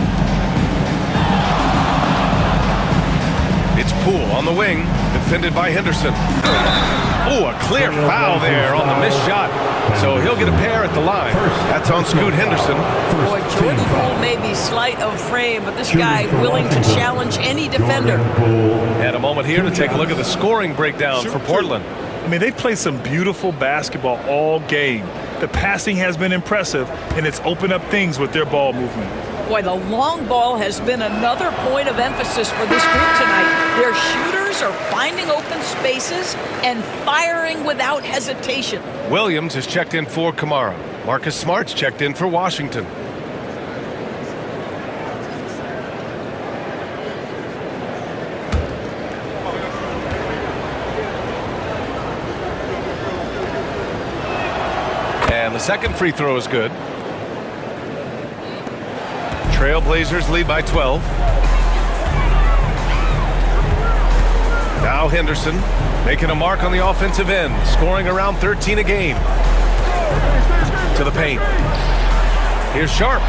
It's Poole on the wing, defended by Henderson. Oh, a clear foul there on the missed shot. So he'll get a pair at the line. That's on Scoot Henderson. Boy, Jordan Poole may be slight of frame, but this guy willing to challenge any defender. And a moment here to take a look at the scoring breakdown for Portland. I mean, they've played some beautiful basketball all game. The passing has been impressive, and it's opened up things with their ball movement. Boy, the long ball has been another point of emphasis for this group tonight. Their shooters are finding open spaces and firing without hesitation. Williams is checked in for Kamara. Marcus Smart's checked in for Washington. And the second free throw is good. Trailblazers lead by 12. Now Henderson making a mark on the offensive end, scoring around 13 a game. To the paint. Here's Sharp.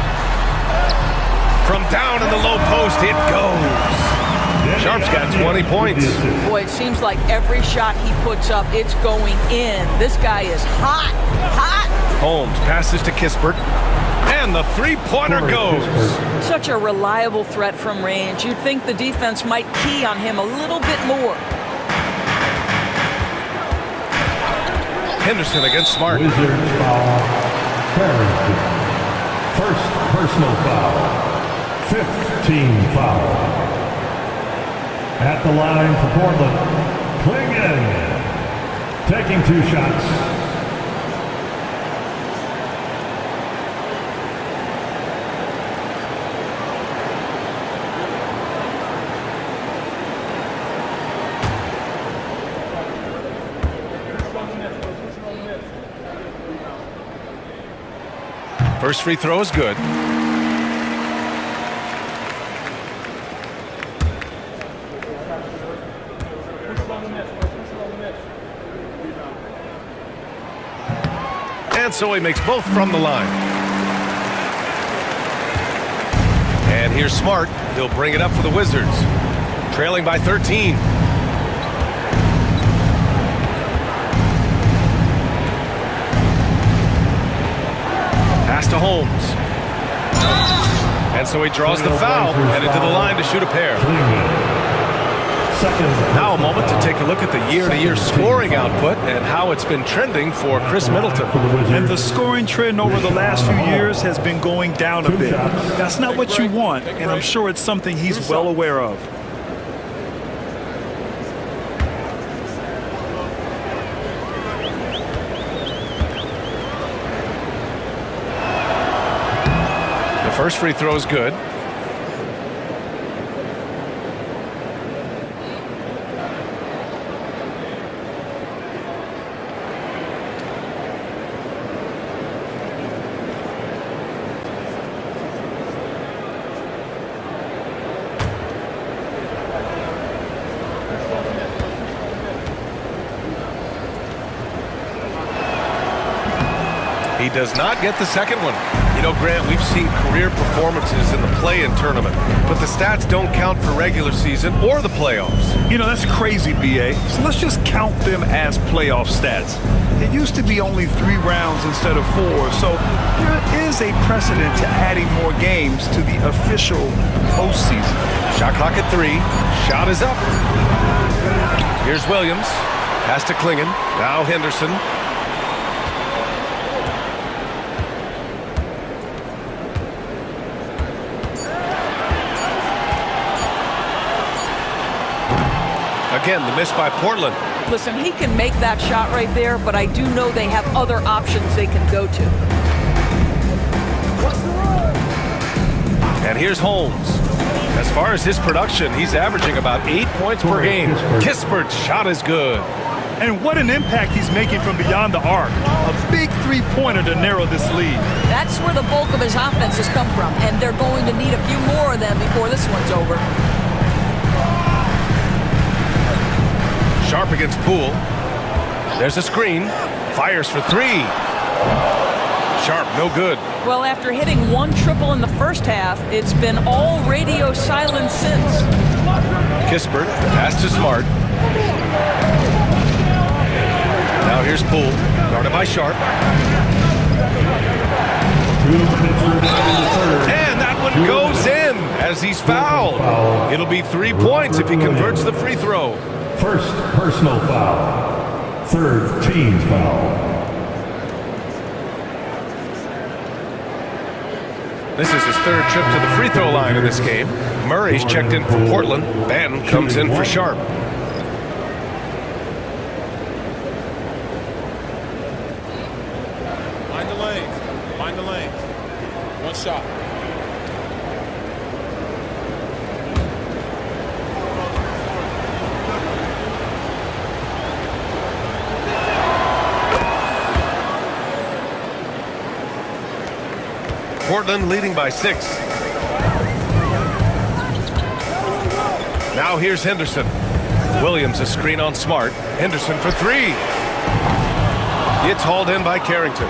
From down in the low post, it goes. Sharp's got 20 points. Boy, it seems like every shot he puts up, it's going in. This guy is hot, hot. Holmes passes to Kispert. And the three-pointer goes. Such a reliable threat from range. You'd think the defense might key on him a little bit more. Henderson against Smart. Wizards foul. First personal foul. Fifth team foul. At the line for Portland, Klingon taking 2 shots. First free throw is good. And so he makes both from the line. And here's Smart. He'll bring it up for the Wizards. Trailing by 13. Pass to Holmes. And so he draws the foul, headed to the line to shoot a pair. Now a moment to take a look at the year-to-year scoring output and how it's been trending for Chris Middleton. And the scoring trend over the last few years has been going down a bit. That's not what you want, and I'm sure it's something he's well aware of. The first free throw is good. He does not get the second one. You know, Grant, we've seen career performances in the play-in tournament, but the stats don't count for regular season or the playoffs. You know, that's crazy, BA. So let's just count them as playoff stats. It used to be only 3 rounds instead of 4, so there is a precedent to adding more games to the official postseason. Shot clock at 3. Shot is up. Here's Williams. Pass to Klingon. Now Henderson. Again, the miss by Portland. Listen, he can make that shot right there, but I do know they have other options they can go to. And here's Holmes. As far as his production, he's averaging about 8 points per game. Kispert's shot is good. And what an impact he's making from beyond the arc. A big 3-pointer to narrow this lead. That's where the bulk of his offense has come from, and they're going to need a few more of them before this one's over. Sharp against Poole. There's a screen. Fires for 3. Sharp, no good. Well, after hitting 1 triple in the first half, it's been all radio silence since. Kispert, pass to Smart. Now here's Poole, guarded by Sharp. And that one goes in as he's fouled. It'll be 3 points if he converts the free throw. First personal foul. Third team foul. This is his 3rd trip to the free throw line in this game. Murray's checked in for Portland. Ben comes in for Sharp. Mind the lanes. Mind the lanes. 1 shot. Portland leading by 6. Now here's Henderson. Williams a screen on Smart. Henderson for 3. It's hauled in by Carrington.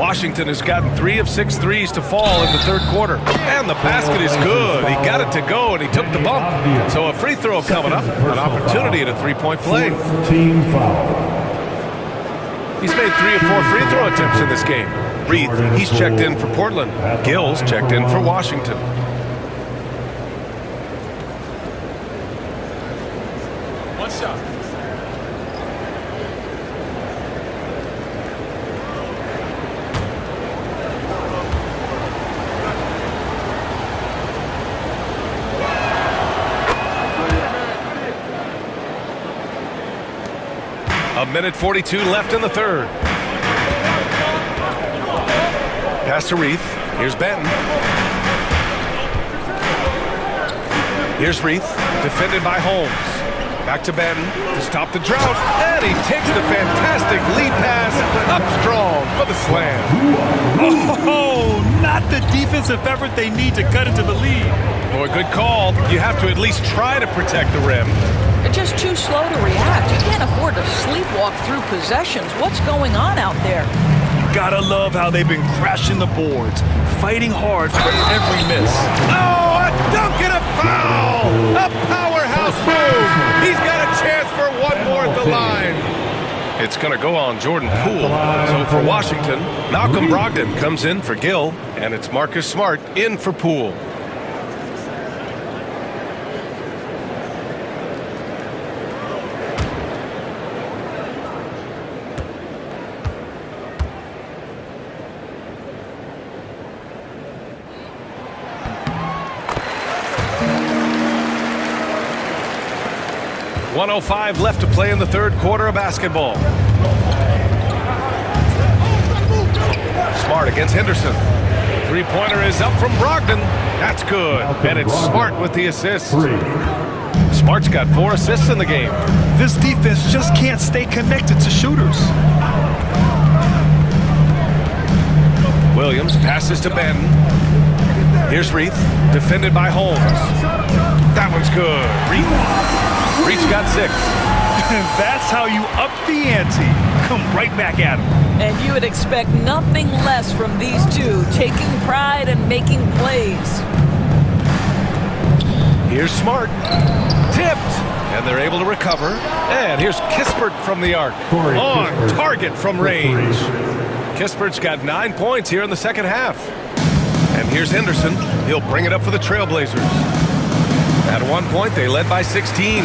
Washington has gotten 3 of 6 threes to fall in the 3rd quarter. And the basket is good. He got it to go and he took the bump. So a free throw coming up. An opportunity at a 3-point play. Team foul. He's made 3 or 4 free throw attempts in this game. Reed, he's checked in for Portland. Gill's checked in for Washington. One shot. minute 42 left in the third. Pass to Reith. Here's Benton. Here's Reith, defended by Holmes. Back to Benton to stop the drought, and he takes the fantastic lead pass up strong for the slam. Oh, not the defensive effort they need to cut into the lead. Boy, good call. You have to at least try to protect the rim. They're just too slow to react. You can't afford to sleepwalk through possessions. What's going on out there? Gotta love how they've been crashing the boards, fighting hard for every miss. Oh, a dunk and a foul! A powerhouse move! He's got a chance for one more at the line. It's going to go on Jordan Poole. So for Washington, Malcolm Brogdon comes in for Gill, and it's Marcus Smart in for Poole. .105 left to play in the third quarter of basketball. Smart against Henderson. Three-pointer is up from Brogdon. That's good. And it's Smart with the assist. Smart's got 4 assists in the game. This defense just can't stay connected to shooters. Williams passes to Benton. Here's Reith, defended by Holmes. That one's good. Reith got 6. That's how you up the ante. Come right back at him. And you would expect nothing less from these two, taking pride and making plays. Here's Smart. Tipped. And they're able to recover. And here's Kispert from the arc. On target from range. Kispert's got 9 points here in the second half. And here's Henderson. He'll bring it up for the Trailblazers. At one point, they led by 16.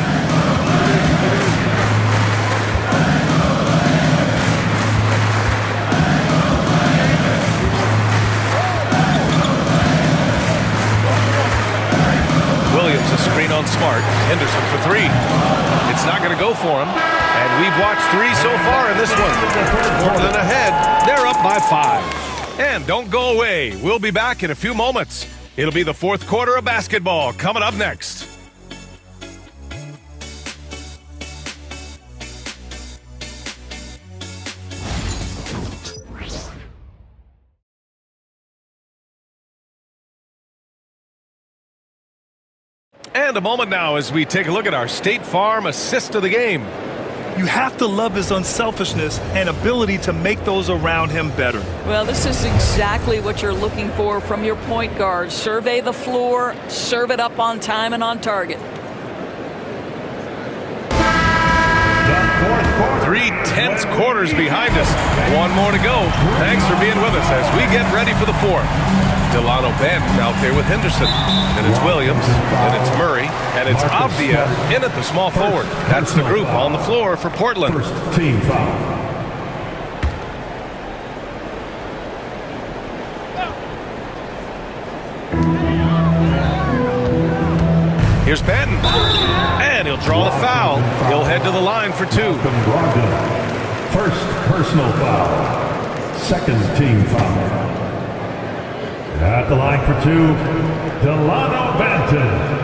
Williams a screen on Smart. Henderson for 3. It's not going to go for him. And we've watched 3 so far in this one. Portland ahead. They're up by 5. And don't go away. We'll be back in a few moments. It'll be the fourth quarter of basketball coming up next. And a moment now as we take a look at our State Farm assist of the game. You have to love his unselfishness and ability to make those around him better. Well, this is exactly what you're looking for from your point guard. Survey the floor, serve it up on time and on target. 3 tense quarters behind us. One more to go. Thanks for being with us as we get ready for the fourth. Delano Benton out there with Henderson. Then it's Williams. Then it's Murray. And it's Avdia in at the small forward. That's the group on the floor for Portland. First team foul. Here's Benton. And he'll draw the foul. He'll head to the line for 2. First personal foul. Second team foul. At the line for 2, Delano Benton.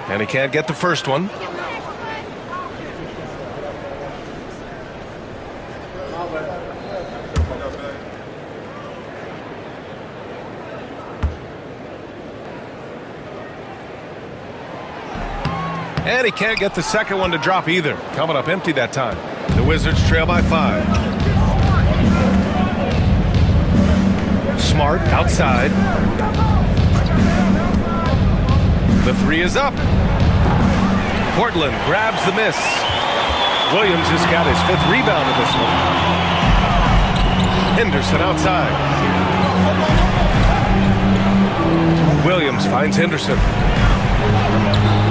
And he can't get the first one. And he can't get the second one to drop either. Coming up empty that time. The Wizards trail by 5. Smart outside. The 3 is up. Portland grabs the miss. Williams has got his 5th rebound in this one. Henderson outside. Williams finds Henderson.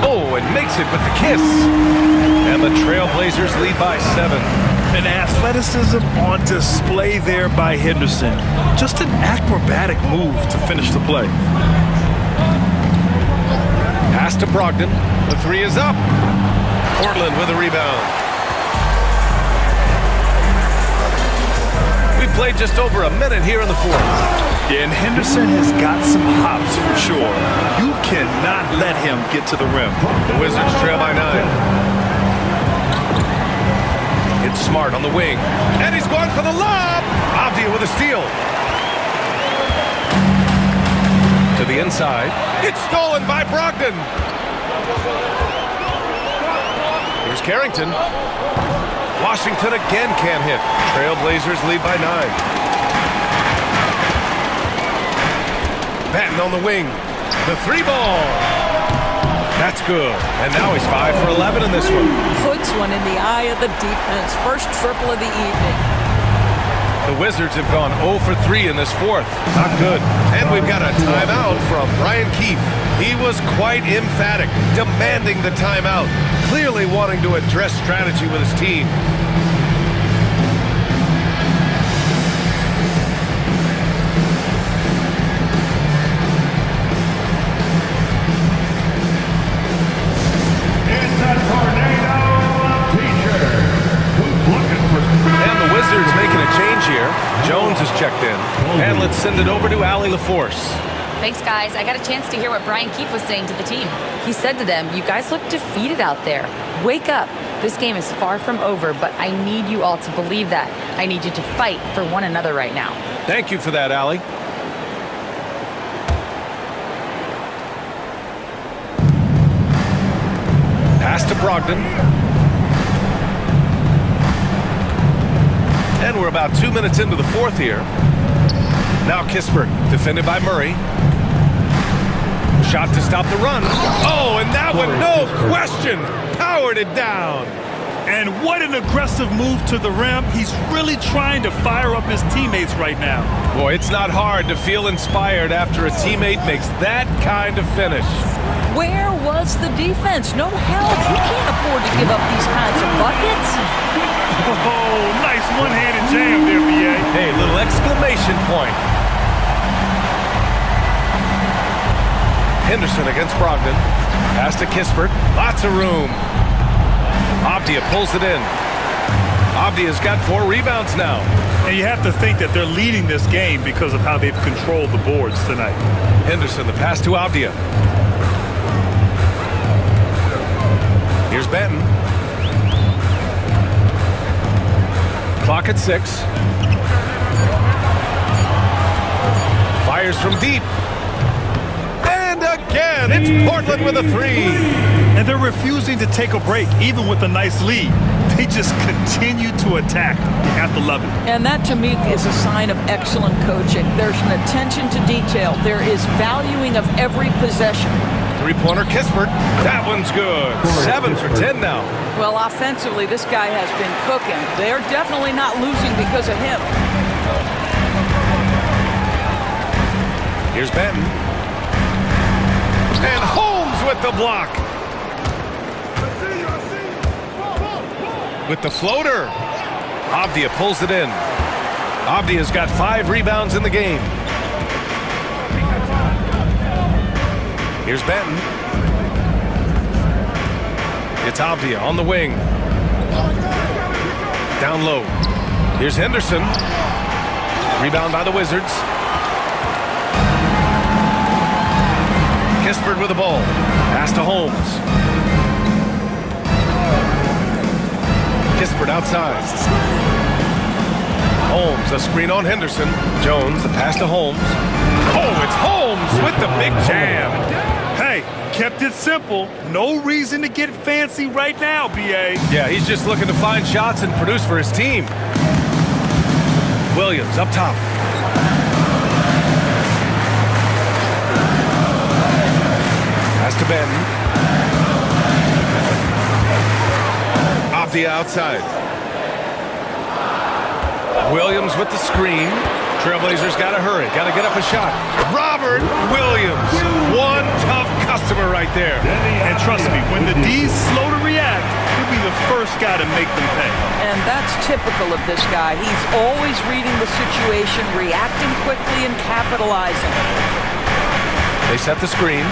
Oh, and makes it with the kiss. And the Trailblazers lead by 7. And athleticism on display there by Henderson. Just an acrobatic move to finish the play. Pass to Brogdon. The 3 is up. Portland with a rebound. We played just over a minute here in the 4th. Yeah, and Henderson has got some hops for sure. You cannot let him get to the rim. The Wizards trail by 9. It's Smart on the wing. And he's going for the lob. Avdia with a steal. To the inside. It's stolen by Brogdon. Here's Carrington. Washington again can't hit. Trailblazers lead by 9. Patton on the wing. The 3 ball. That's good. And now he's 5 for 11 in this one. Puts one in the eye of the defense. First triple of the evening. The Wizards have gone 0 for 3 in this 4th. Not good. And we've got a timeout from Brian Keefe. He was quite emphatic, demanding the timeout, clearly wanting to address strategy with his team. Jones is checked in. And let's send it over to Allie LaForce. Thanks, guys. I got a chance to hear what Brian Keefe was saying to the team. He said to them, you guys look defeated out there. Wake up. This game is far from over, but I need you all to believe that. I need you to fight for one another right now. Thank you for that, Allie. Pass to Brogdon. And we're about 2 minutes into the 4th here. Now Kispert, defended by Murray. Shot to stop the run. Oh, and that one, no question, powered it down. And what an aggressive move to the rim. He's really trying to fire up his teammates right now. Boy, it's not hard to feel inspired after a teammate makes that kind of finish. Where was the defense? No help. You can't afford to give up these kinds of buckets. Oh, nice one-handed jam there, B.A. Hey, little exclamation point. Henderson against Brogdon. Pass to Kispert. Lots of room. Avdia pulls it in. Avdia's got 4 rebounds now. And you have to think that they're leading this game because of how they've controlled the boards tonight. Henderson, the pass to Avdia. Here's Benton. Clock at 6. Fires from deep. And again, it's Portland with a 3. And they're refusing to take a break, even with a nice lead. They just continue to attack. You have to love it. And that, to me, is a sign of excellent coaching. There's an attention to detail. There is valuing of every possession. 3-pointer Kispert. That one's good. 7 for 10 now. Well, offensively, this guy has been cooking. They're definitely not losing because of him. Here's Benton. And Holmes with the block. With the floater. Avdia pulls it in. Avdia's got 5 rebounds in the game. Here's Benton. It's Avdia on the wing. Down low. Here's Henderson. Rebound by the Wizards. Kispert with the ball. Pass to Holmes. Kispert outside. Holmes, a screen on Henderson. Jones, the pass to Holmes. Oh, it's Holmes with the big jam. Hey, kept it simple. No reason to get fancy right now, B.A. Yeah, he's just looking to find shots and produce for his team. Williams up top. Pass to Benton. Off the outside. Williams with the screen. Trailblazers got to hurry. Got to get up a shot. Robert Williams. One tough customer right there. And trust me, when the D's slow to react, he'll be the first guy to make them pay. And that's typical of this guy. He's always reading the situation, reacting quickly, and capitalizing. They set the screen.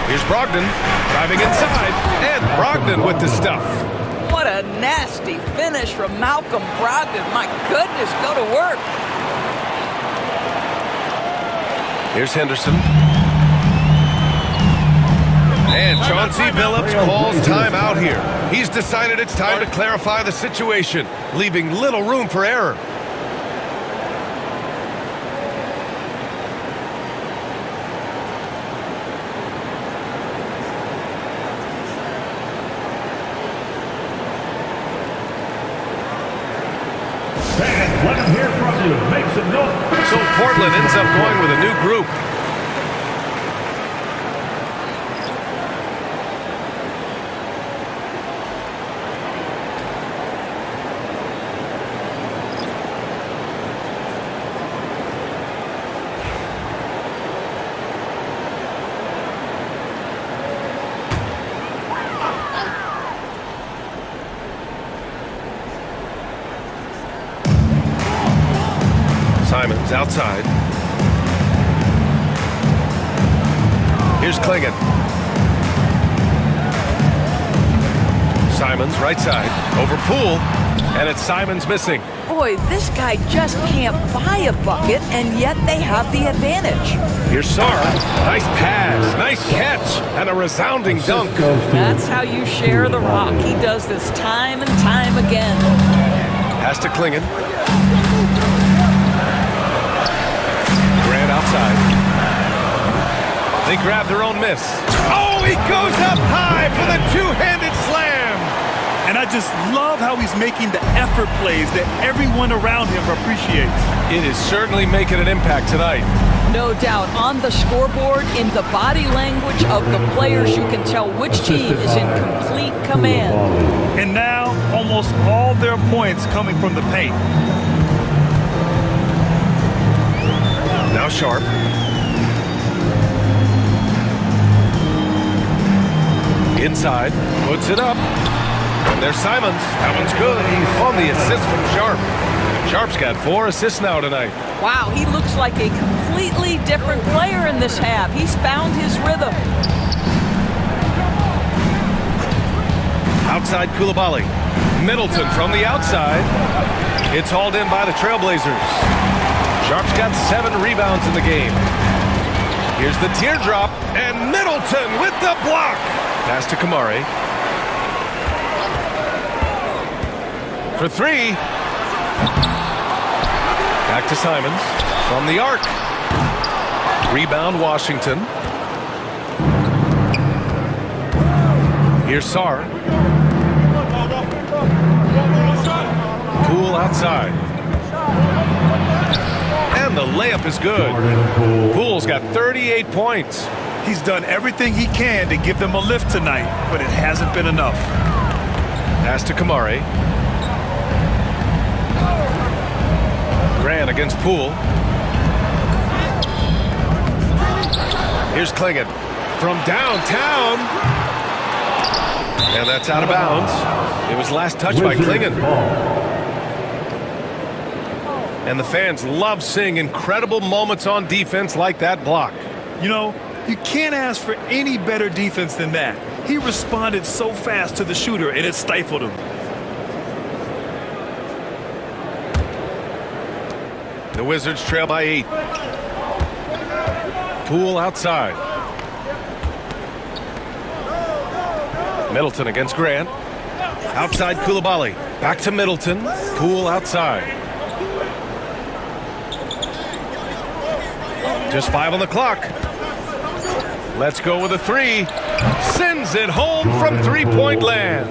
Here's Brogdon driving inside. And Brogdon with the stuff. What a nasty finish from Malcolm Brogdon. My goodness, go to work. Here's Henderson. And Chauncey Billups calls timeout here. He's decided it's time to clarify the situation, leaving little room for error. Let him hear from you. Make some noise. So Portland ends up going with a new group. Simons outside. Here's Klingon. Simons right side. Over Poole. And it's Simons missing. Boy, this guy just can't buy a bucket, and yet they have the advantage. Here's Sar. Nice pass. Nice catch. And a resounding dunk. That's how you share the rock. He does this time and time again. Pass to Klingon. Grant outside. They grab their own miss. Oh, he goes up high for the two-handed slam. And I just love how he's making the effort plays that everyone around him appreciates. It is certainly making an impact tonight. No doubt. On the scoreboard, in the body language of the players, you can tell which team is in complete command. And now, almost all their points coming from the paint. Now Sharp. Inside, puts it up. And there's Simons. That one's good. On the assist from Sharp. Sharp's got 4 assists now tonight. Wow, he looks like a completely different player in this half. He's found his rhythm. Outside Coulibaly. Middleton from the outside. It's hauled in by the Trailblazers. Sharp's got 7 rebounds in the game. Here's the teardrop, and Middleton with the block. Pass to Kamari. For 3. Back to Simons from the arc. Rebound Washington. Here's Sar. Poole outside. And the layup is good. Poole's got 38 points. He's done everything he can to give them a lift tonight, but it hasn't been enough. Pass to Kamari. Grant against Poole. Here's Klingon from downtown. And that's out of bounds. It was last touched by Klingon. And the fans love seeing incredible moments on defense like that block. You know, you can't ask for any better defense than that. He responded so fast to the shooter, and it stifled him. The Wizards trail by 8. Poole outside. Middleton against Grant. Outside Coulibaly. Back to Middleton. Poole outside. Just 5 on the clock. Let's go with a 3. Sends it home from three-point land.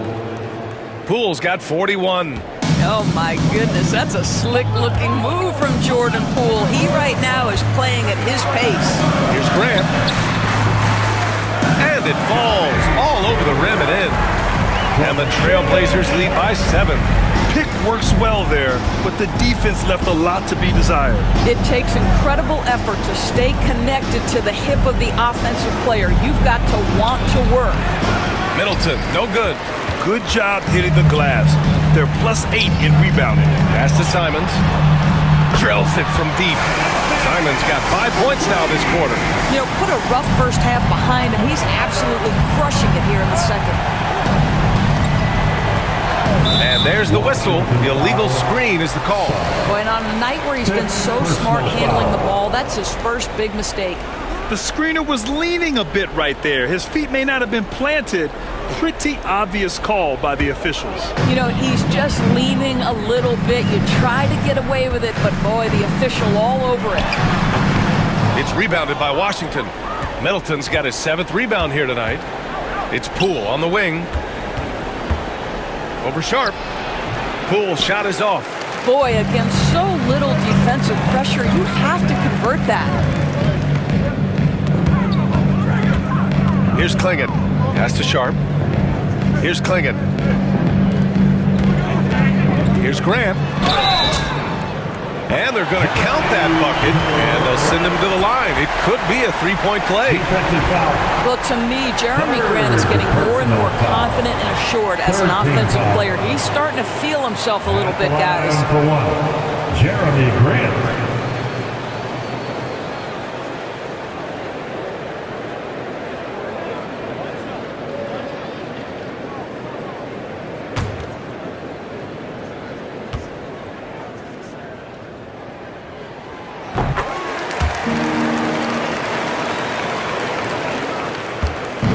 Poole's got 41. Oh my goodness, that's a slick-looking move from Jordan Poole. He right now is playing at his pace. Here's Grant. And it falls all over the rim and in. And the Trailblazers lead by 7. pick works well there, but the defense left a lot to be desired. It takes incredible effort to stay connected to the hip of the offensive player. You've got to want to work. Middleton, no good. Good job hitting the glass. They're +8 in rebounding. Pass to Simons. Drills it from deep. Simons got 5 points now this quarter. You know, put a rough first half behind him. He's absolutely crushing it here in the second. And there's the whistle. The illegal screen is the call. Boy, and on a night where he's been so smart handling the ball, that's his first big mistake. The screener was leaning a bit right there. His feet may not have been planted. Pretty obvious call by the officials. You know, he's just leaning a little bit. You try to get away with it, but boy, the official all over it. It's rebounded by Washington. Middleton's got his 7th rebound here tonight. It's Poole on the wing. Over Sharp. Poole shot is off. Boy, against so little defensive pressure, you have to convert that. Here's Klingon. Pass to Sharp. Here's Klingon. Here's Grant. And they're going to count that bucket, and they'll send him to the line. It could be a 3-point play. Well, to me, Jeremy Grant is getting more and more confident and assured as an offensive player. He's starting to feel himself a little bit, guys. For one, Jeremy Grant.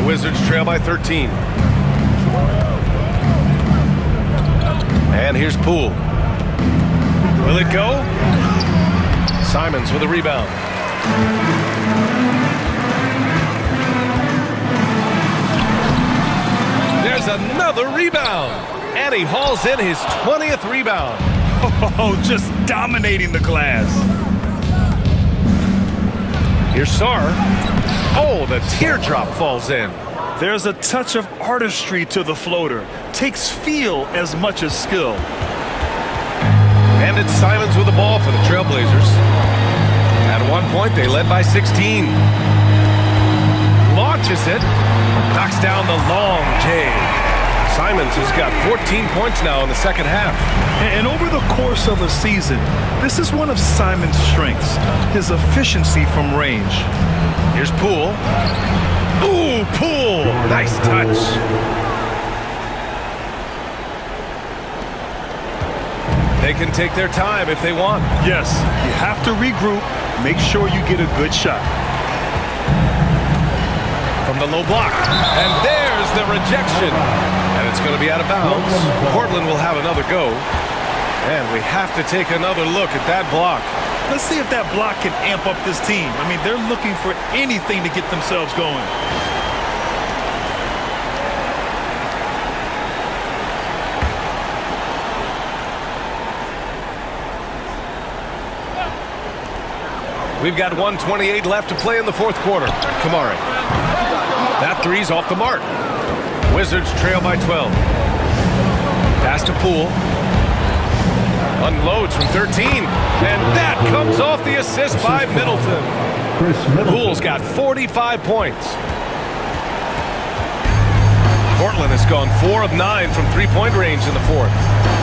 Wizards trail by 13. And here's Poole. Will it go? Simons with a rebound. There's another rebound. And he hauls in his 20th rebound. Oh, just dominating the glass. Here's Sarr. Oh, the teardrop falls in. There's a touch of artistry to the floater. Takes feel as much as skill. And it's Simons with the ball for the Trailblazers. At one point, they led by 16. Launches it. Knocks down the long J. Simons has got 14 points now in the second half. And over the course of a season, this is one of Simons' strengths, his efficiency from range. Here's Poole. Ooh, Poole! Nice touch. They can take their time if they want. Yes, you have to regroup. Make sure you get a good shot. From the low block. And there's the rejection. And it's going to be out of bounds. Portland will have another go. And we have to take another look at that block. Let's see if that block can amp up this team. I mean, they're looking for anything to get themselves going. We've got 1:28 left to play in the fourth quarter. Kamari. That three's off the mark. Wizards trail by 12. Pass to Poole. Unloads from 13. And that comes off the assist by Middleton. Poole's got 45 points. Portland has gone 4 of 9 from three-point range in the fourth.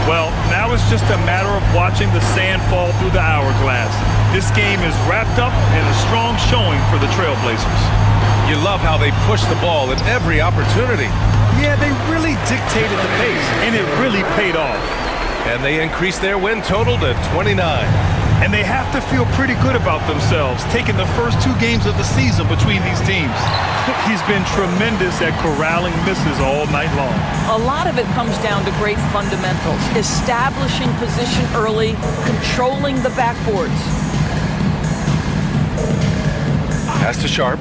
Well, now it's just a matter of watching the sand fall through the hourglass. This game is wrapped up in a strong showing for the Trailblazers. You love how they push the ball at every opportunity. Yeah, they really dictated the pace, and it really paid off. And they increased their win total to 29. And they have to feel pretty good about themselves, taking the first 2 games of the season between these teams. He's been tremendous at corralling misses all night long. A lot of it comes down to great fundamentals, establishing position early, controlling the backboards. Pass to Sharp.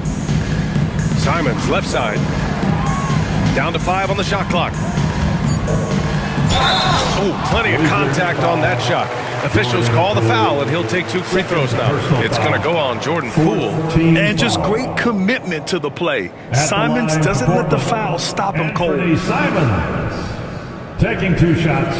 Simons, left side. Down to 5 on the shot clock. Oh, plenty of contact on that shot. Officials call the foul, and he'll take 2 free throws now. It's going to go on Jordan Poole. And just great commitment to the play. Simons doesn't let the foul stop him cold. Simons taking 2 shots.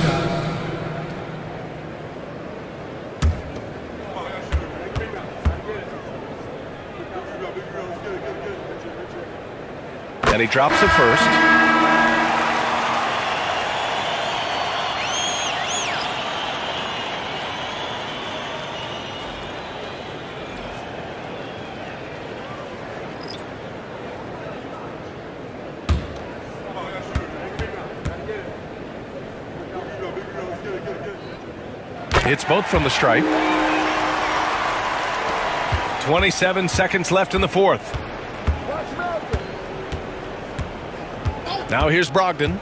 And he drops it first. Hits both from the stripe. 27 seconds left in the fourth. Now here's Brogdon.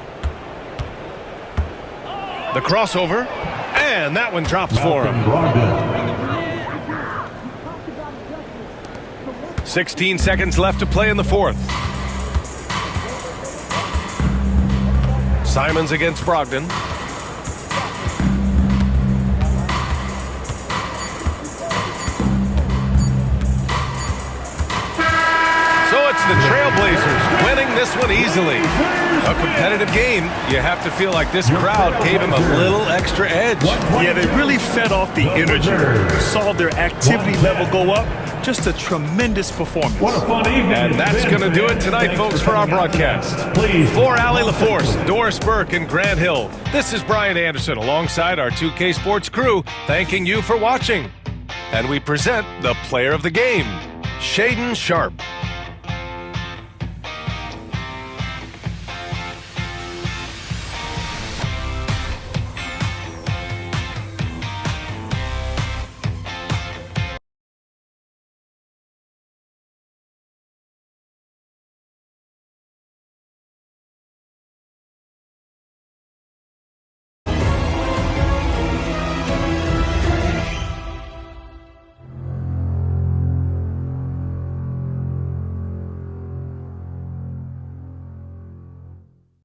The crossover. And that one drops for him. 16 seconds left to play in the fourth. Simons against Brogdon. The Trailblazers winning this one easily. A competitive game. You have to feel like this crowd gave him a little extra edge. Yeah, they really fed off the energy. Saw their activity level go up. Just a tremendous performance. What a fun evening. And that's going to do it tonight, folks, for our broadcast. For Allie LaForce, Doris Burke, and Grant Hill, this is Brian Anderson alongside our 2K Sports crew, thanking you for watching. And we present the player of the game, Shaedon Sharpe.